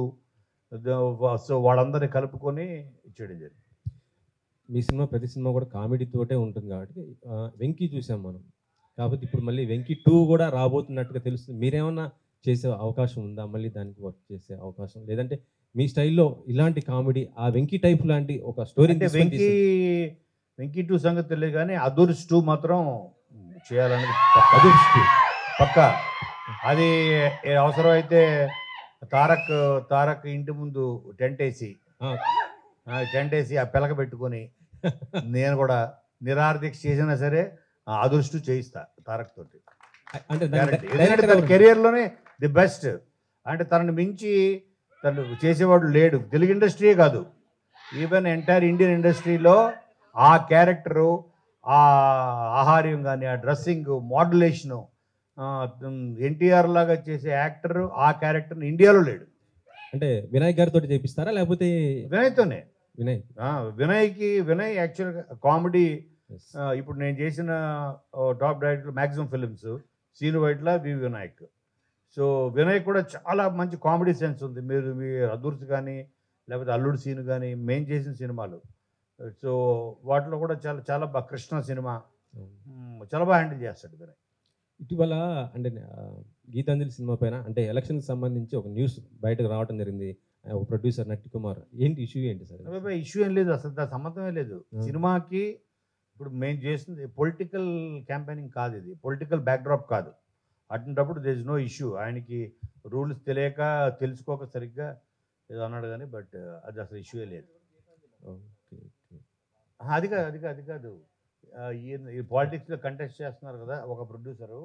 సో వాళ్ళందరినీ కలుపుకొని ఇచ్చేయడం జరిగింది. మీ సినిమా ప్రతి సినిమా కూడా కామెడీతోటే ఉంటుంది కాబట్టి వెంకీ చూసాం మనం. కాబట్టి ఇప్పుడు మళ్ళీ వెంకీ 2 కూడా రాబోతున్నట్టుగా తెలుస్తుంది. మీరేమన్నా చేసే అవకాశం ఉందా, మళ్ళీ దానికి వర్క్ చేసే అవకాశం? లేదంటే మీ స్టైల్లో ఇలాంటి కామెడీ, ఆ వెంకీ టైప్ లాంటి ఒక స్టోరీ? వెంకీ 2 సంగతి తెలియదు కానీ అదుర్స్ 2 మాత్రం చేయాలని అదుర్స్ 2 పక్కా. అది అవసరమైతే తారక్ ఇంటి ముందు టెంట్ వేసి ఆ పిలక పెట్టుకొని నేను కూడా నిరార్థిక చేసినా సరే అదుర్స్ 2 చేయిస్తా తారక్ తోటి. ఎందుకంటే తన కెరియర్లోనే ది బెస్ట్. అంటే తనని మించి తను చేసేవాడు లేడు, తెలుగు ఇండస్ట్రీయే కాదు, ఈవెన్ ఎంటైర్ ఇండియన్ ఇండస్ట్రీలో. ఆ క్యారెక్టరు, ఆ ఆహార్యం కానీ, ఆ డ్రెస్సింగ్, మోడ్యులేషను, ఎన్టీఆర్ లాగా చేసే యాక్టర్ ఆ క్యారెక్టర్ని ఇండియాలో లేడు. అంటే వినాయక్ గారితో చేపిస్తారా లేకపోతే? వినయ్తోనే. వినయ్ యాక్చువల్గా కామెడీ. ఇప్పుడు నేను చేసిన top director maximum films, Seenu Vaitla, Vinayak. So Vinay కూడా చాలా మంచి కామెడీ సెన్స్ ఉంది. మీ అదుర్స్ కానీ లేకపోతే అల్లుడు సీను కానీ, మేము చేసిన సినిమాలు సో వాటిలో కూడా చాలా చాలా బాగా కృష్ణ సినిమా చాలా బాగా హ్యాండిల్ చేస్తాడు దాన్ని. ఇటీవల అంటే గీతాంజలి సినిమా పైన అంటే ఎలక్షన్కి సంబంధించి ఒక న్యూస్ బయటకు రావడం జరిగింది. ఒక ప్రొడ్యూసర్ నట్టి కుమార్, ఏంటి ఇష్యూ ఏంటి సార్? ఇష్యూ ఏం లేదు, అసలు దాని సంబంధమే లేదు. సినిమాకి ఇప్పుడు మేము చేసింది పొలిటికల్ క్యాంపెయినింగ్ కాదు, ఇది పొలిటికల్ బ్యాక్డ్రాప్ కాదు. అటువంటిప్పుడు దేర్ ఇస్ నో ఇష్యూ. ఆయనకి రూల్స్ తెలియక తెలుసుకోక సరిగ్గా ఏదో అన్నాడు కానీ బట్ అది అసలు ఇష్యూయే లేదు. అది కాదు అది కాదు అది కాదు ఈ పాలిటిక్స్లో కంటెస్ట్ చేస్తున్నారు కదా ఒక ప్రొడ్యూసరు,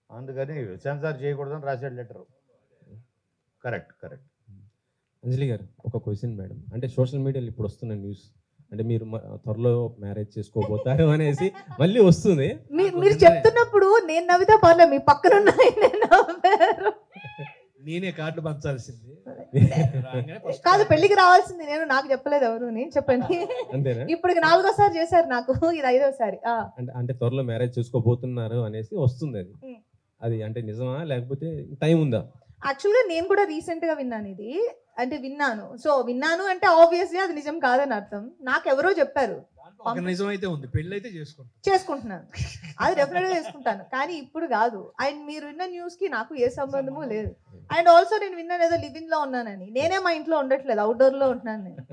అందుకని సెన్సార్ చేయకూడదని రాశాడు లెటరు. Correct correct. అంజలి గారు ఒక క్వశ్చన్ మేడం, అంటే సోషల్ మీడియాలో ఇప్పుడు వస్తున్న న్యూస్ అంటే మీరు త్వరలో మ్యారేజ్ చేసుకోబోతారు అనేసి మళ్ళీ వస్తుంది. మీరు చెప్తున్నప్పుడు నేను నవ్వితే పర్లేదు, మీ పక్కన ఉన్న ఆయనే నవ్వారు. నేనే కార్డు పంచాల్సింది కాదు, పెళ్లికి రావాల్సింది నేను, నాకు చెప్పలేదు ఎవరు. నేను చెప్పండి. అంతేనా? ఇప్పటికి 4వ సారి చేశారు నాకు, ఇది 5వ సారి. అంటే త్వరలో మ్యారేజ్ చేసుకోబోతున్నారు అనేసి వస్తుంది. అది అంటే నిజమా లేకపోతే టైం ఉందా? యాక్చువల్గా నేను కూడా రీసెంట్ గా విన్నాను ఇది, అంటే విన్నాను. సో విన్నాను అంటే ఆబ్వియస్లీ అది నిజం కాదని అర్థం. నాకు ఎవరో చెప్పారు. ఒక నిజం అయితే ఉంది, పెళ్ళి అయితే చేసుకుంటున్నాను, అది డెఫినెట్గా చేసుకుంటాను, కానీ ఇప్పుడు కాదు. అండ్ మీరు విన్న న్యూస్ కి నాకు ఏ సంబంధము లేదు. అండ్ ఆల్సో నేను విన్నాను ఏదో లివింగ్ లో ఉన్నానని. నేనే మా ఇంట్లో ఉండట్లేదు, అవుట్డోర్ లో ఉంటున్నాను నేను.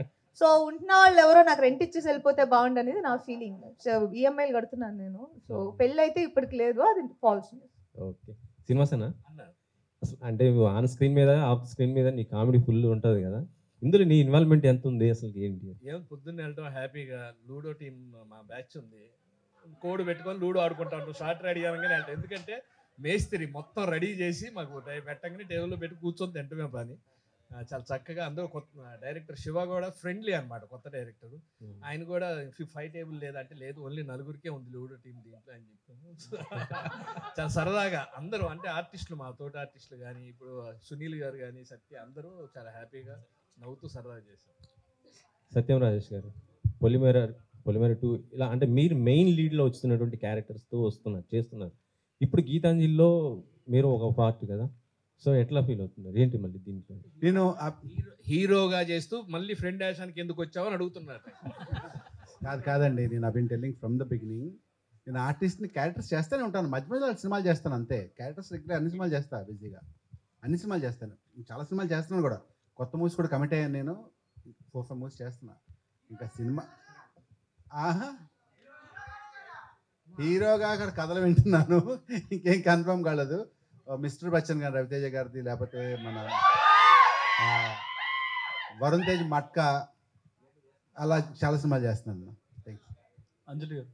సో ఉంటున్న వాళ్ళు ఎవరో నాకు రెంట్ ఇచ్చేసి వెళ్ళిపోతే బాగుండు అనేది నా ఫీలింగ్. సో ఈఎంఐలు కడుతున్నాను నేను. సో పెళ్ళి అయితే ఇప్పటికి లేదు, అది ఫాల్స్ న్యూస్. ఓకే, సినిమాసేనా అసలు అంటే ఆన్ స్క్రీన్ మీద ఆఫ్ స్క్రీన్ మీద నీ కామెడీ ఫుల్ ఉంటుంది కదా, ఇందులో నీ ఇన్వాల్వ్మెంట్ ఎంత ఉంది అసలు? ఏంటి ఏం పొద్దున్న వెళ్ళటం హ్యాపీగా, లూడో టీం మా బ్యాచ్ ఉంది, కోడ్ పెట్టుకొని లూడో ఆడుకుంటా ఉంటాం. షార్ట్ రెడీ అవ్వగానే వెళ్తాం, ఎందుకంటే మేస్త్రి మొత్తం రెడీ చేసి మాకు పెట్టగానే టేబుల్లో పెట్టి కూర్చొని తింటమే పని. చాలా చక్కగా అందరూ కొత్త డైరెక్టర్ శివ కూడా ఫ్రెండ్లీ అనమాట, కొత్త డైరెక్టర్. ఆయన కూడా 5 టేబుల్ లేదంటే లేదు, ఓన్లీ 4గురికే ఉంది లూడో టీం దీంట్లో అని చెప్పాను. చాలా సరదాగా అందరూ అంటే ఆర్టిస్టులు, మా తోటి ఆర్టిస్టులు కానీ ఇప్పుడు సునీల్ గారు కానీ సత్య అందరూ చాలా హ్యాపీగా నవ్వుతూ సరదాగా చేశారు. సత్యం రాజేష్ గారు, పొలిమేర 2 ఇలా అంటే మీరు మెయిన్ లీడ్లో వస్తున్నటువంటి క్యారెక్టర్స్తో చేస్తున్నారు. ఇప్పుడు గీతాంజలిలో మీరు ఒక పార్ట్ కదా, సో ఎట్లా ఫీల్ అవుతున్నారు ఏంటి మళ్ళీ దీంట్లో? నేను హీరోగా చేస్తూ మళ్ళీ ఫ్రెండ్ యాషానికి ఎందుకు వచ్చావు అని అడుగుతున్నారు. కాదండి, నేను Abin telling from the beginning. నేను ఆర్టిస్ట్ని క్యారెక్టర్స్ చేస్తూనే ఉంటాను, మధ్య మధ్యలో సినిమాలు చేస్తాను అంతే. క్యారెక్టర్స్ దగ్గర అన్ని సినిమాలు చేస్తాను, బిజీగా అన్ని సినిమాలు చేస్తాను, చాలా సినిమాలు చేస్తున్నాను కూడా. కొత్త మూవీస్ కూడా కమిట్ అయ్యాను నేను, 4-5 మూవీస్ చేస్తున్నా. ఇంకా సినిమా హీరోగా అక్కడ కథలు వింటున్నాను, ఇంకేం కన్ఫర్మ్ కాలేదు. మిస్టర్ బచ్చన్ గారు, రవితేజ గారిది, లేకపోతే మన వరుణ్ తేజ్ మట్కా, అలా చాలా సినిమాలు చేస్తున్నాను. థ్యాంక్స్. అంజలి గారు,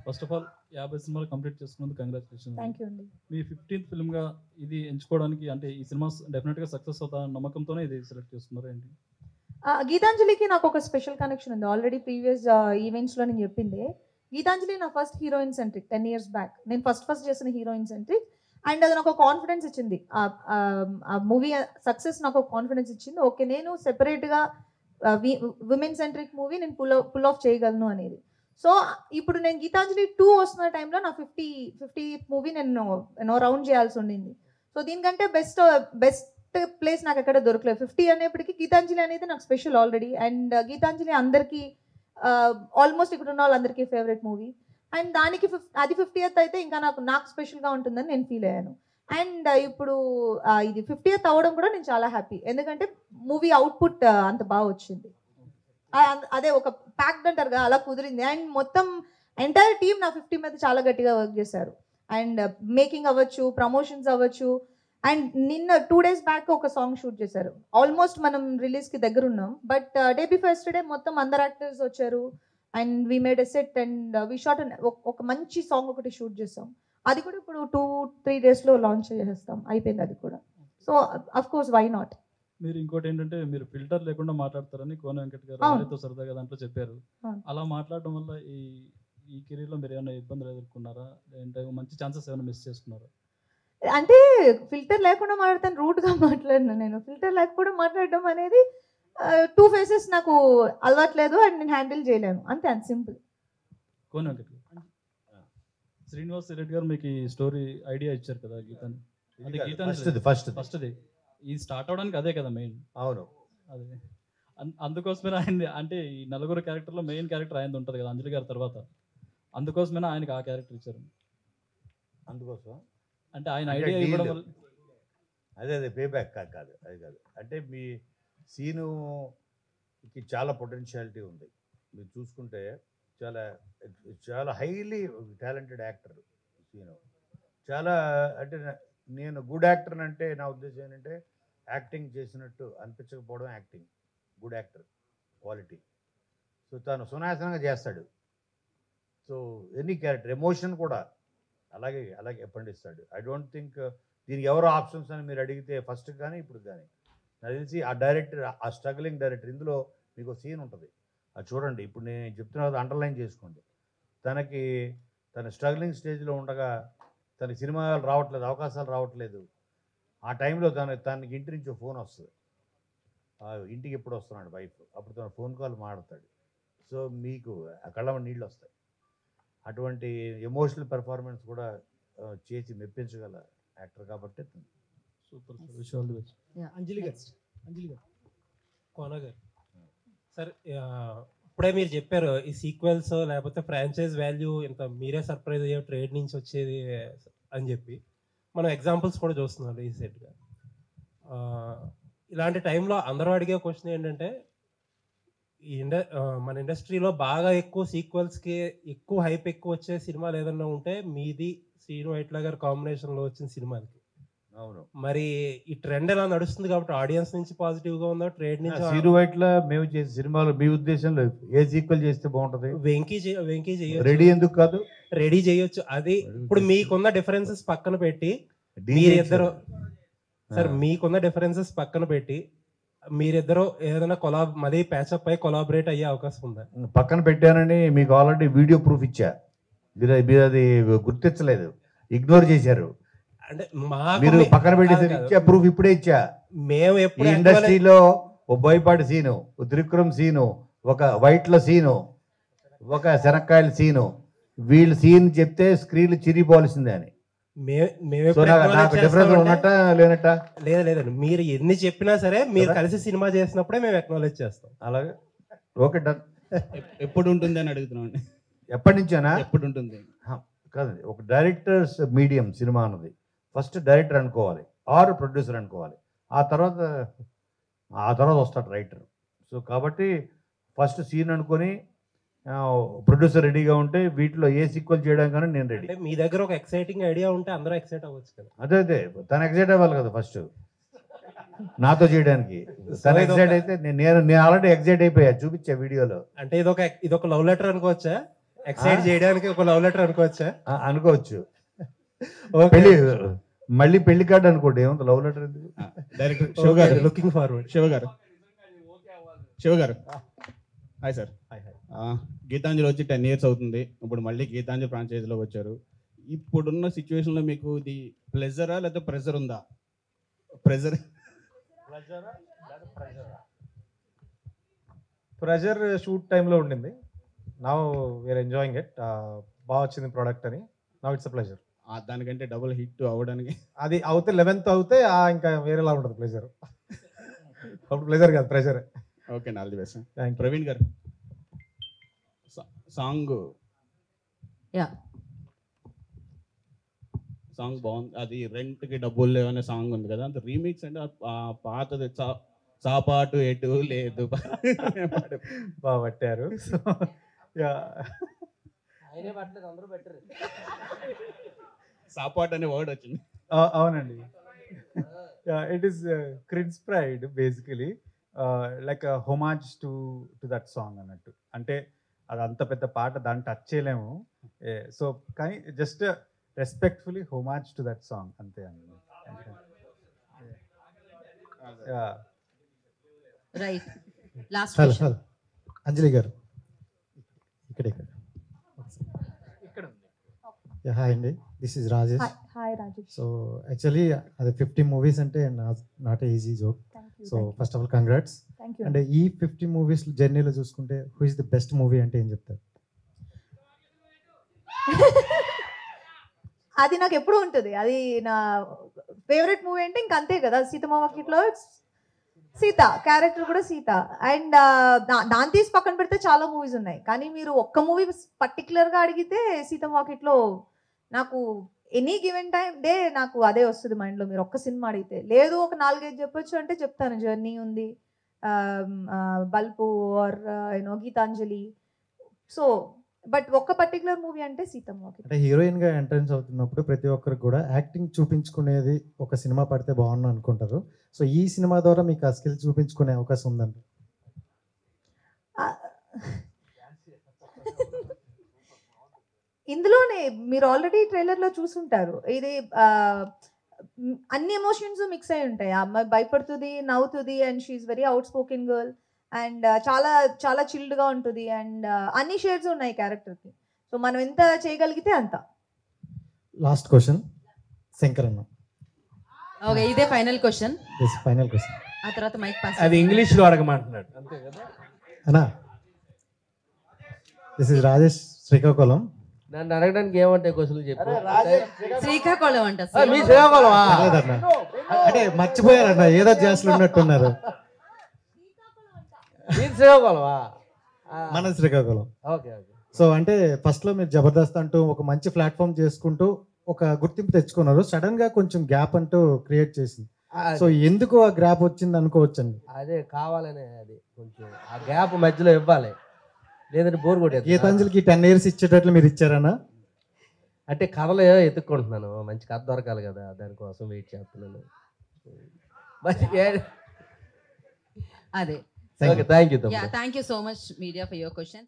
ఫస్ట్ ఆఫ్ ఆల్ 50 సినిమాలు కంప్లీట్ చేసుకున్నందుకు కంగ్రాచులేషన్. థ్యాంక్ యూ అండి. మీ 15th ఫిల్మ్గా ఇది ఎంచుకోవడానికి అంటే ఈ సినిమా డెఫినెట్గా సక్సెస్ అవుతా నమ్మకంతోనే ఇది సెలెక్ట్ చేసుకున్నారు ఏంటి? గీతాంజలికి నాకు ఒక స్పెషల్ కనెక్షన్ ఉంది. ఆల్రెడీ ప్రీవియస్ ఈవెంట్స్లో నేను చెప్పింది. గీతాంజలి నా first heroine centric 10 years back. నేను ఫస్ట్ చేసిన హీరోయిన్ సెంట్రిక్. అండ్ అది నాకు కాన్ఫిడెన్స్ ఇచ్చింది. ఆ మూవీ సక్సెస్ నాకు ఒక కాన్ఫిడెన్స్ ఇచ్చింది. ఓకే, నేను సెపరేట్గా విమెన్ సెంట్రిక్ మూవీ నేను పుల్ ఆఫ్ చేయగలను అనేది. సో ఇప్పుడు నేను గీతాంజలి 2 వస్తున్న టైంలో నా 50th మూవీ నేను రౌండ్ చేయాల్సి ఉండింది. సో దీనికంటే బెస్ట్ ప్లేస్ నాకు ఎక్కడ దొరకలేదు. 50 అనేప్పటికీ గీతాంజలి అనేది నాకు స్పెషల్ ఆల్రెడీ. అండ్ గీతాంజలి అందరికీ ఆల్మోస్ట్ ఇక్కడ ఉన్న వాళ్ళందరికీ ఫేవరెట్ మూవీ. అండ్ దానికి అది 50th అయితే ఇంకా నాకు స్పెషల్గా ఉంటుందని నేను ఫీల్ అయ్యాను. అండ్ ఇప్పుడు ఇది 50th అవ్వడం కూడా నేను చాలా హ్యాపీ, ఎందుకంటే మూవీ అవుట్పుట్ అంత బాగా వచ్చింది. అదే ఒక ప్యాక్డ్ అంటారు కదా, అలా కుదిరింది. అండ్ మొత్తం ఎంటైర్ టీమ్ నా 50 మీద చాలా గట్టిగా వర్క్ చేశారు. అండ్ మేకింగ్ అవ్వచ్చు, ప్రమోషన్స్ అవ్వచ్చు. అండ్ నిన్న 2 days బ్యాక్ ఒక సాంగ్ షూట్ చేశారు. ఆల్మోస్ట్ మనం రిలీజ్కి దగ్గర ఉన్నాం, బట్ డే బిఫోర్ యెస్టర్డే మొత్తం అందరు యాక్టర్స్ వచ్చారు. And we made a set and we shot ఒక మంచి సాంగ్ ఒకటి షూట్ చేస్తాం. అది కూడా ఇప్పుడు 2-3 daysలో లాంచ్ చేసేస్తాం, అయిపోయింది అది కూడా. So of course why not. మీరు ఇంకోటి ఏంటంటే మీరు ఫిల్టర్ లేకుండా మాట్లాడతారని కోన వెంకట్ గారు ఆయనతో సరదాగా దాంట్లో చెప్పారు. అలా మాట్లాడడం వల్ల ఈ కెరీర్లో మీరు ఏమైనా ఇబ్బందులు ఎదుర్కొన్నారా, లేదంటే మంచి ఛాన్సెస్ ఏమైనా మిస్ చేసుకున్నారా? అంటే ఫిల్టర్ లేకుండా మాట్లాడతాను, రూట్గా మాట్లాడినా. నేను ఫిల్టర్ లేకపోవడం మాట్లాడడం అనేది 2 faces నాకు అలవాట్లేదు అండ్ నేను హ్యాండిల్ చేయలేను, అంతే, అంత సింపుల్. కోన వెంకట్ గారు, శ్రీనివాస్ రెడ్డి గారు మీకు ఈ స్టోరీ ఐడియా ఇచ్చారు కదా గీతాన్ని. అది గీతాన్ని ఫస్ట్ది ఇది స్టార్ట్ అవడానికి అదే కదా మెయిన్. అవును, అదే అందుకోసమే ఆయన అంటే ఈ నలుగురు క్యారెక్టర్లో మెయిన్ క్యారెక్టర్ ఆయనది ఉంటుంది కదా అంజలి గారి తర్వాత, అందుకోసమే ఆయనకి ఆ క్యారెక్టర్ ఇచ్చారు. అందుకోసం అంటే ఆయన ఐడియా ఇవ్వడం వల్ల అదే పే బ్యాక్ కాదు అది కాదు. అంటే మీ సీనుకి చాలా పొటెన్షియాలిటీ ఉంది. మీరు చూసుకుంటే చాలా చాలా హైలీ టాలెంటెడ్ యాక్టర్ సీను. చాలా అంటే నేను గుడ్ యాక్టర్ అంటే నా ఉద్దేశం ఏంటంటే యాక్టింగ్ చేసినట్టు అనిపించకపోవడం acting. Good actor quality. So తను సునాయాసంగా చేస్తాడు. సో ఎనీ క్యారెక్టర్ ఎమోషన్ కూడా అలాగే పండిస్తాడు. ఐ డోంట్ థింక్ దీనికి ఎవరో ఆప్షన్స్ అని మీరు అడిగితే ఫస్ట్ కానీ ఇప్పుడు కానీ నాకు తెలిసి ఆ డైరెక్టర్, ఆ స్ట్రగ్లింగ్ డైరెక్టర్, ఇందులో మీకు సీన్ ఉంటుంది అది చూడండి. ఇప్పుడు నేను చెప్తున్నా అండర్లైన్ చేసుకోండి. తన స్ట్రగ్లింగ్ స్టేజ్లో ఉండగా తనకి సినిమాలు రావట్లేదు, అవకాశాలు రావట్లేదు. ఆ టైంలో తనకి ఇంటి నుంచి ఫోన్ వస్తుంది, ఇంటికి ఎప్పుడు వస్తున్నాడు వైఫ్, అప్పుడు తన ఫోన్ కాల్ మాట్లాడతాడు. సో మీకు కళ్ళ నీళ్ళు వస్తాయి. అటువంటి ఎమోషనల్ పెర్ఫార్మెన్స్ కూడా చేసి మెప్పించగల యాక్టర్ కాబట్టి సూపర్. అంజలి గారు కోనా గారు సార్, ఇప్పుడే మీరు చెప్పారు ఈ సీక్వెల్స్ లేకపోతే ఫ్రాంచైజ్ వాల్యూ ఇంత మీరే సర్ప్రైజ్ అయ్యే ట్రేడ్ నుంచి వచ్చేది అని చెప్పి మనం ఎగ్జాంపుల్స్ కూడా చూస్తున్నాం రీసెంట్గా. ఇలాంటి టైంలో అందరూ అడిగే క్వశ్చన్ ఏంటంటే మన ఇండస్ట్రీలో బాగా ఎక్కువ సీక్వెల్స్కి ఎక్కువ హైప్ ఎక్కువ వచ్చే సినిమాలు ఏదన్నా ఉంటే మీది శ్రీను వైట్ల గారి కాంబినేషన్లో వచ్చిన సినిమాలకి. అవును. మరి ఈ ట్రెండ్ ఎలా నడుస్తుంది కాబట్టి ఆడియన్స్ నుంచి పాజిటివ్గా ఉందో ట్రేడ్ నుంచి? శ్రీను వైట్ల మేము చేసే సినిమాలు మీ ఉద్దేశంలో ఏ సీక్వెల్ చేస్తే బాగుంటుంది? వెంకీ చేయొచ్చు. రెడీ ఎందుకు కాదు? రెడీ చేయొచ్చు. అది ఇప్పుడు మీకున్న డిఫరెన్సెస్ పక్కన పెట్టి మీరిద్దరు మీకున్న డిఫరెన్సెస్ పక్కన పెట్టి మీరిద్దరు ఏదైనా మళ్ళీ ప్యాచప్ అయ్యి కొలాబరేట్ అయ్యే అవకాశం ఉందా? పక్కన పెట్టానని మీకు ఆల్రెడీ వీడియో ప్రూఫ్ ఇచ్చా. మీరు అది గుర్తించలేదు, ఇగ్నోర్ చేశారు. అంటే మీరు పక్కన పెట్టేసి ఇచ్చా, ప్రూఫ్ ఇప్పుడే ఇచ్చా. మేము ఎప్పుడు ఇండస్ట్రీలో ఓ బోయపాటి సీను, ఓ త్రివిక్రమ్ సీను, ఒక వైట్ల సీను, ఒక శనక్కాయల సీను, వీళ్ళు సీన్ చెప్తే స్క్రీన్లు చిరిగిపోవాల్సిందే అని. లేదండి, మీరు ఎన్ని చెప్పినా సరే మీరు కలిసి సినిమా చేసినప్పుడే మేము అక్నాలెడ్జ్ చేస్తాం. అలాగే ఓకే డన్. ఎప్పుడు ఉంటుంది అని అడుగుతున్నాం. ఎప్పటి నుంచేనా? ఎప్పుడు ఉంటుంది కాదండి, ఒక డైరెక్టర్స్ మీడియం సినిమా అన్నది ఫస్ట్ డైరెక్టర్ అనుకోవాలి ఆర్ ప్రొడ్యూసర్ అనుకోవాలి, ఆ తర్వాత వస్తాడు రైటర్. సో కాబట్టి ఫస్ట్ సీన్ అనుకొని ప్రొడ్యూసర్ రెడీగా ఉంటే వీటిలో ఏ సీక్వెల్ చేయడానికైనా నేను రెడీ. మీ దగ్గర ఒక ఎక్సైటింగ్ ఐడియా ఉంటే అందరూ ఎక్సైట్ అవ్వచ్చు కదా. అదే తను ఎక్సైట్ అవ్వాలి కదా ఫస్ట్ నాతో చేయడానికి. తను ఎక్సైట్ అయితే నేను ఆల్రెడీ ఎక్సైట్ అయిపోయా, చూపించా వీడియోలో. అంటే ఇదొక లవ్ లెటర్ అనుకోవచ్చా? ఎక్సైట్ చేయడానికి ఒక లవ్ లెటర్ అనుకోవచ్చా? అనుకోవచ్చు. మళ్ళీ పెళ్లి కార్డు అనుకోండి, ఏముంది లవ్ లెటర్ ఎందుకు? డైరెక్టర్ శివ గారు లుకింగ్ ఫార్వర్డ్. శివ గారు హాయ్ సార్. గీతాంజలి వచ్చి 10 years అవుతుంది. ఇప్పుడు మళ్ళీ గీతాంజలి ఫ్రాంచైజీలో వచ్చారు. ఇప్పుడున్న సిచ్యువేషన్లో మీకు ఇది ప్లెజరా లేదా ప్రెజర్ ఉందా? ప్రెజర్ షూట్ టైంలో ఉండింది. Now we're enjoying it. బాగా వచ్చింది ప్రోడక్ట్ అని. Now it's a pleasure. దానికంటే డబుల్ హిట్ అవ్వడానికి అది అవుతే 11th అవుతే ఇంకా వేరేలా ఉంటుంది ప్లెజర్. అప్పుడు ప్లెజర్ కాదు, pressure. Okay, all the best. Thank Praveen గారు సాంగ్ బాగుంది. అది రెంట్కి డబ్బులు లేవనే సాంగ్ ఉంది కదా, అంత రీమిక్స్ అంటే పాతది చాపాటు ఎటు లేదు బాగా పట్టారు. సాపాటు అనే వర్డ్ వచ్చింది. అవునండి. It is cringe pride basically, like homage to that song అన్నట్టు. అంటే అది అంత పెద్ద పాట, దాన్ని టచ్ చేయలేము. సో కానీ just respectfully homage to that song అంతే అండి. రైట్. లాస్ట్ అంజలి గారు ఇక్కడ హాయ్ అండి, this is Rajesh. Hi Rajesh. So actually అది 50 movies అంటే not easy joke. So first of all congrats. అంటే ఈ 50 movies జర్నీలో చూసుకుంటే who is the best movie అంటే ఏం చెప్తారు? అది నాకు ఎప్పుడు ఉంటుంది. అది నా ఫేవరెట్ మూవీ అంటే ఇంక అంతే కదా, సీతమ్మ వాకిట్లో సీత క్యారెక్టర్ కూడా సీత. అండ్ దాన్ని తీసి పక్కన పెడితే చాలా మూవీస్ ఉన్నాయి, కానీ మీరు ఒక్క మూవీ పర్టికులర్గా అడిగితే సీతం వాకిట్లో నాకు ఎనీ గివెన్ టైం డే నాకు అదే వస్తుంది మైండ్లో. మీరు ఒక్క సినిమా అడిగితే లేదు ఒక 4-5 చెప్పొచ్చు అంటే చెప్తాను. జర్నీ ఉంది, bulb are Gitanjali. So but ఒక్క పర్టికులర్ మూవీ అంటే సీతం వాకిట్లో. అంటే హీరోయిన్గా ఎంట్రన్స్ అవుతున్నప్పుడు ప్రతి ఒక్కరికి కూడా యాక్టింగ్ చూపించుకునేది ఒక సినిమా పడితే బాగుండు అనుకుంటారు. సో ఈ సినిమా ద్వారా మీకు ఆ స్కిల్ చూపించుకునే అవకాశం ఉందండి? ఇందులోనే మీరు ఆల్రెడీ ట్రైలర్లో చూసుంటారు, ఇది అన్ని ఎమోషన్స్ మిక్స్ అయి ఉంటాయి. ఆ అమ్మాయి భయపడుతుంది, నవ్వుతుంది, and she's very outspoken girl, and చాలా చాలా చిల్డ్గా ఉంటుంది, అండ్ అన్ని షేడ్స్ ఉన్నాయి క్యారెక్టర్కి. సో మనం ఎంత చేయగలిగితే అంత. లాస్ట్ క్వశ్చన్ శంకర్ అన్న. ఓకే, ఇదే ఫైనల్ క్వశ్చన్. Final question. ఆ తర్వాత మైక్ పాస్. అది ఇంగ్లీష్లో అడగమంటున్నాడు అంతే కదా అన్నా. This is Rajesh Srikakulam. నన్ను అడగడానికి ఏమంటే క్వశ్చన్లు చెప్పు. శ్రీకాకుళం అంట. మీ శ్రీకాకుళమా? అంటే మర్చిపోయారన్న, ఏదో జాస్లు ఉన్నట్టున్నారు. శ్రీకాకుళమా? మన శ్రీకాకుళం. Okay okay. సో అంటే ఫస్ట్లో మీరు జబర్దస్త్ అంటూ ఒక మంచి ప్లాట్ఫామ్ చేసుకుంటూ ఒక గుర్తింపు తెచ్చుకున్నారు. సడన్ గా కొంచెం గ్యాప్ అంటూ క్రియేట్ చేసింది. సో ఎందుకు ఆ గ్యాప్ వచ్చింది అనుకోవచ్చండి? అదే కావాలనే, అది కొంచెం ఆ గ్యాప్ మధ్యలో ఇవ్వాలి, లేదంటే బోర్ కొట్టేది. గీతాంజలికి 10 years ఇచ్చేటట్లు మీరు ఇచ్చారన్నా? అంటే కథలు ఎత్తుక్కుంటున్నాను, మంచి కథ దొరకాలి కదా, దానికోసం వెయిట్ చేస్తున్నాను. అదే. Okay, thank you. Thank you so much media for your questions.